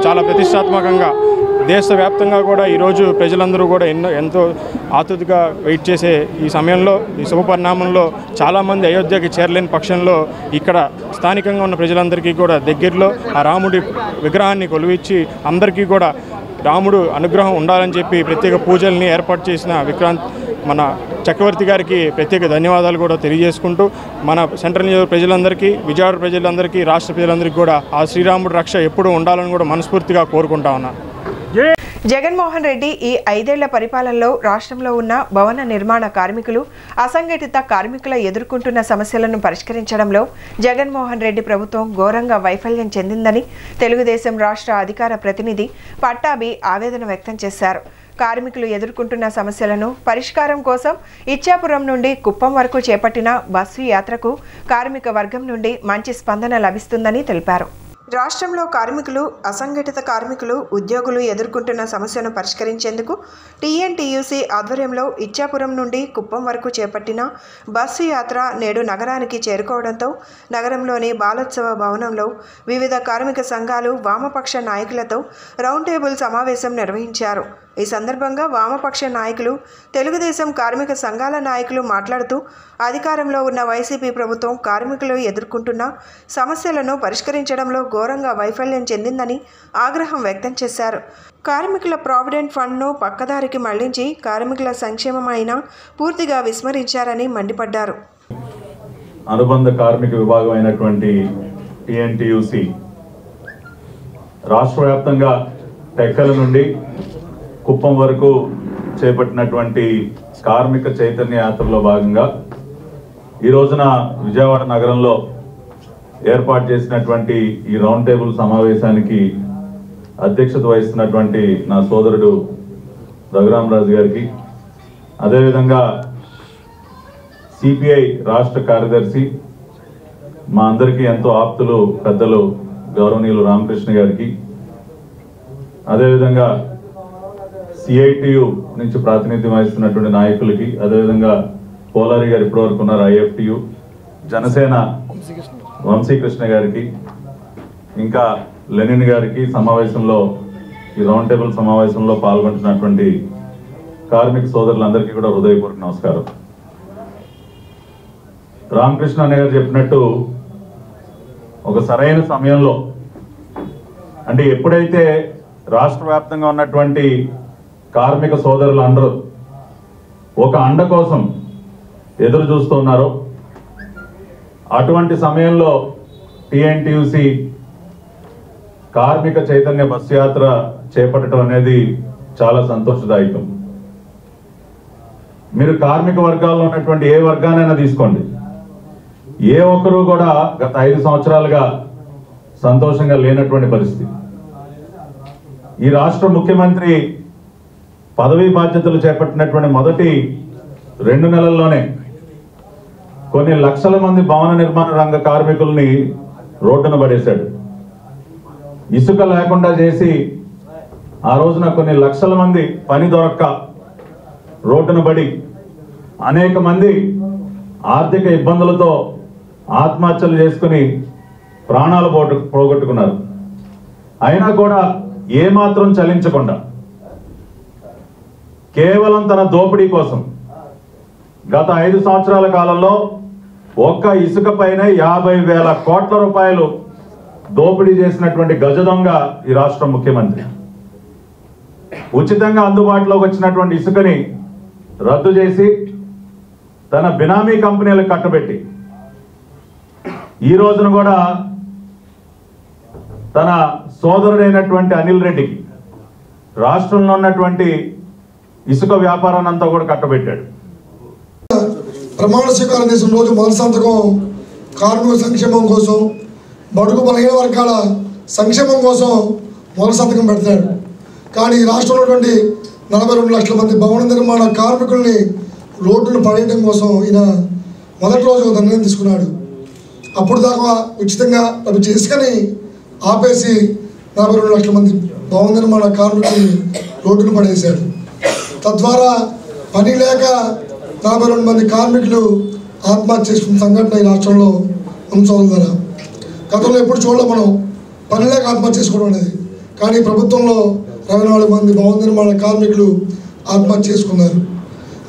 చాలా ప్రతిష్టాత్మకంగా దేశవ్యాప్తంగా కూడా ఈరోజు ప్రజలందరూ కూడా ఎంతో ఆతృతగా వెయిట్ చేసే ఈ సమయంలో, ఈ శుభ పరిణామంలో చాలామంది అయోధ్యకి చేరలేని పక్షంలో ఇక్కడ స్థానికంగా ఉన్న ప్రజలందరికీ కూడా దగ్గరలో ఆ రాముడి విగ్రహాన్ని కొలువిచ్చి అందరికీ కూడా రాముడు అనుగ్రహం ఉండాలని చెప్పి ప్రత్యేక పూజల్ని ఏర్పాటు చేసిన విక్రాంత్ మన చక్రవర్తి గారికి ప్రత్యేక ధన్యవాదాలు కూడా తెలియజేసుకుంటూ మన సెంట్రల్ నియోజకవర్గ ప్రజలందరికీ, విజయవాడ ప్రజలందరికీ, రాష్ట్ర ప్రజలందరికీ కూడా ఆ శ్రీరాముడు రక్ష ఎప్పుడూ ఉండాలని కూడా మనస్ఫూర్తిగా కోరుకుంటా ఉన్నాను. జగన్మోహన్ రెడ్డి ఈ 5 ఏళ్ల పరిపాలనలో రాష్ట్రంలో ఉన్న భవన నిర్మాణ కార్మికులు, అసంఘటిత కార్మికుల ఎదుర్కొంటున్న సమస్యలను పరిష్కరించడంలో జగన్మోహన్ రెడ్డి ప్రభుత్వం ఘోరంగా వైఫల్యం చెందిందని తెలుగుదేశం రాష్ట్ర అధికార ప్రతినిధి పట్టాభి ఆవేదన వ్యక్తం చేశారు. కార్మికులు ఎదుర్కొంటున్న సమస్యలను పరిష్కారం కోసం ఇచ్చాపురం నుండి కుప్పం వరకు చేపట్టిన బస్సు యాత్రకు కార్మిక వర్గం నుండి మంచి స్పందన లభిస్తుందని తెలిపారు. రాష్ట్రంలో కార్మికులు, అసంఘటిత కార్మికులు, ఉద్యోగులు ఎదుర్కొంటున్న సమస్యను పరిష్కరించేందుకు టీఎన్టీయూసీ ఆధ్వర్యంలో ఇచ్చాపురం నుండి కుప్పం వరకు చేపట్టిన బస్సు యాత్ర నేడు నగరానికి చేరుకోవడంతో నగరంలోని బాలోత్సవ భవనంలో వివిధ కార్మిక సంఘాలు, వామపక్ష నాయకులతో రౌండ్ టేబుల్ సమావేశం నిర్వహించారు. ఈ సందర్భంగా వామపక్ష నాయకులు, తెలుగుదేశం కార్మిక సంఘాల నాయకులు మాట్లాడుతూ అధికారంలో ఉన్న వైసీపీ ప్రభుత్వం కార్మికులు ఎదుర్కొంటున్న సమస్యలను పరిష్కరించడంలో ఘోరంగా వైఫల్యం చెందిందని ఆగ్రహం వ్యక్తం చేశారు. కార్మికుల ప్రావిడెంట్ ఫండ్ను పక్కదారికి మళ్లించి కార్మికుల సంక్షేమమైన పూర్తిగా విస్మరించారని మండిపడ్డారు. అనుబంధ కార్మిక విభాగం అయినటువంటి టీఎన్టీయూసీ రాష్ట్ర వ్యాప్తంగా టెక్కల నుండి కుప్పం వరకు చేపట్టినటువంటి కార్మిక చైతన్య యాత్రలో భాగంగా ఈ రోజున విజయవాడ నగరంలో ఏర్పాటు చేసినటువంటి ఈ రౌండ్ టేబుల్ సమావేశానికి అధ్యక్షత వహిస్తున్నటువంటి నా సోదరుడు రఘురామరాజు గారికి, అదేవిధంగా సిపిఐ రాష్ట్ర కార్యదర్శి మా అందరికీ ఎంతో ఆప్తులు పెద్దలు గౌరవనీయులు రామకృష్ణ గారికి, అదేవిధంగా సిఐటియు నుంచి ప్రాతినిధ్యం వహిస్తున్నటువంటి నాయకులకి, అదేవిధంగా పోలారి గారు ఇప్పటివరకు ఉన్నారు, ఐఎఫ్టియు, జనసేన వంశీకృష్ణ గారికి, ఇంకా లెనిన్ గారికి, సమావేశంలో ఈ రౌండ్ టేబుల్ సమావేశంలో పాల్గొంటున్నటువంటి కార్మిక సోదరులందరికీ కూడా హృదయపూర్వక నమస్కారం. రామకృష్ణ అన్న గారు చెప్పినట్టు ఒక సరైన సమయంలో, అంటే ఎప్పుడైతే రాష్ట్ర వ్యాప్తంగా ఉన్నటువంటి కార్మిక సోదరులందరూ ఒక అండ కోసం ఎదురు చూస్తున్నారో అటువంటి సమయంలో టీఎన్టీయూసీ కార్మిక చైతన్య బస్సు యాత్ర చేపట్టడం అనేది చాలా సంతోషదాయకం. మీరు కార్మిక వర్గాల్లో ఉన్నటువంటి ఏ వర్గానైనా తీసుకోండి, ఏ ఒక్కరూ కూడా గత 5 సంవత్సరాలుగా సంతోషంగా లేనటువంటి పరిస్థితి. ఈ రాష్ట్ర ముఖ్యమంత్రి పదవీ బాధ్యతలు చేపట్టినటువంటి మొదటి 2 నెలల్లోనే కొన్ని లక్షల మంది భవన నిర్మాణ రంగ కార్మికుల్ని రోడ్డున పడేశాడు. ఇసుక లేకుండా చేసి ఆ రోజున కొన్ని లక్షల మంది పని దొరక్క రోడ్డున పడి అనేక మంది ఆర్థిక ఇబ్బందులతో ఆత్మహత్యలు చేసుకుని ప్రాణాలు పోగొట్టుకున్నారు. అయినా కూడా ఏమాత్రం చలించకుండా కేవలం తన దోపిడీ కోసం గత 5 సంవత్సరాల కాలంలో ఒక్క ఇసుక పైన 50,000 కోట్ల రూపాయలు దోపిడీ చేసినటువంటి గజ దొంగ ఈ రాష్ట్ర ముఖ్యమంత్రి. ఉచితంగా అందుబాటులోకి వచ్చినటువంటి ఇసుకని రద్దు చేసి తన బినామీ కంపెనీలకు కట్టబెట్టి ఈ రోజున కూడా తన సోదరుడైనటువంటి అనిల్ రెడ్డికి రాష్ట్రంలో ఉన్నటువంటి ఇసుక వ్యాపారాన్ని అంతా కూడా కట్టబెట్టాడు. ప్రమాణ స్వీకారం చేసిన రోజు మొదటి సంతకం కార్మిక సంక్షేమం కోసం, బడుగు బలహీన వర్గాల సంక్షేమం కోసం మొదటి సంతకం పెడతాడు. కానీ ఈ రాష్ట్రంలో ఉన్నటువంటి 42 లక్షల మంది భవన నిర్మాణ కార్మికుల్ని రోడ్డును పడేయడం కోసం ఈయన మొదటి రోజు నిర్ణయం తీసుకున్నాడు. అప్పుడు దాకా ఉచితంగా అవి చేసుకొని ఆపేసి 42 లక్షల మంది భవన నిర్మాణ కార్మికుల్ని రోడ్డును పడేశాడు. తద్వారా పని లేక 42 మంది కార్మికులు ఆత్మహత్య చేసుకున్న సంఘటన ఈ రాష్ట్రంలో ఉంచవలదరా. గతంలో ఎప్పుడు చూడలే మనం పని లేక ఆత్మహత్య చేసుకోవడం అనేది. కానీ ప్రభుత్వంలో 24 మంది భవన నిర్మాణ కార్మికులు ఆత్మహత్య చేసుకున్నారు.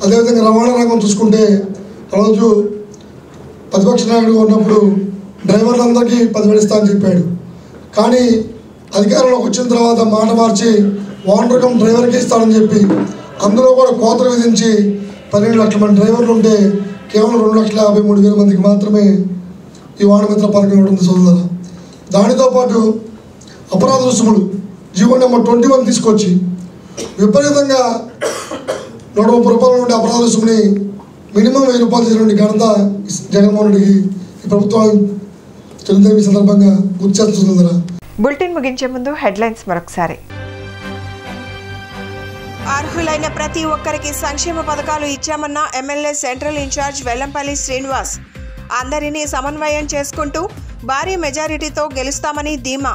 అదేవిధంగా రవాణా రంగం చూసుకుంటే రోజు ప్రతిపక్ష నాయకుడు ఉన్నప్పుడు డ్రైవర్లందరికీ 10,000 ఇస్తా అని చెప్పాడు. కానీ అధికారంలోకి వచ్చిన తర్వాత మాట మార్చి ఓనర్ కమ్ డ్రైవర్కి ఇస్తానని చెప్పి అందులో కూడా కోతలు విధించి 12 లక్షల మంది డ్రైవర్లు ఉంటే కేవలం 2,53,000 మందికి మాత్రమే ఈ వాహనమిత్ర పథకం ఇవ్వడం సోదరు. దానితో పాటు అపరాధ రుసుములు జీవో నెంబర్ 21 తీసుకొచ్చి విపరీతంగా 130 రూపాయల నుండి అపరాధ రుసుముని మినిమం 1000 రూపాయలు చేసినటువంటి ఘనత జగన్మోహన్ రెడ్డికి ఈ ప్రభుత్వం చెందుతాయి. ఈ సందర్భంగా గుర్తు చేస్తున్నారు. బులెటిన్ ముగించే ముందు హెడ్లైన్స్ మరొకసారి. అర్హులైన ప్రతి ఒక్కరికి సంక్షేమ పథకాలు ఇచ్చామన్న MLA central in charge Vellampalli Srinivas. అందరినీ సమన్వయం చేసుకుంటూ భారీ మెజారిటీతో గెలుస్తామని ధీమా.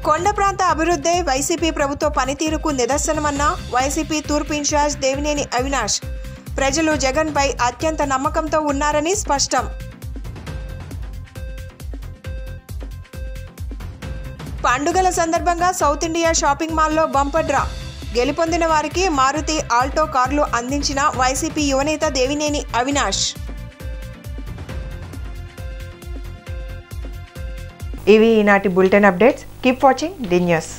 కొండ ప్రాంత అభివృద్ధే వైసీపీ ప్రభుత్వ పనితీరుకు నిదర్శనమన్న వైసీపీ తూర్పు ఇన్ఛార్జ్ దేవినేని అవినాష్. ప్రజలు జగన్పై అత్యంత నమ్మకంతో ఉన్నారని స్పష్టం. పండుగల సందర్భంగా సౌత్ ఇండియా షాపింగ్ మాల్లో బంపర్ డ్రా. గెలుపొందిన వారికి మారుతి ఆల్టో కార్లు అందించిన వైసీపీ యువనేత దేవినేని అవినాష్. ఇవి ఈనాటి bulletin updates. Keep watching the news.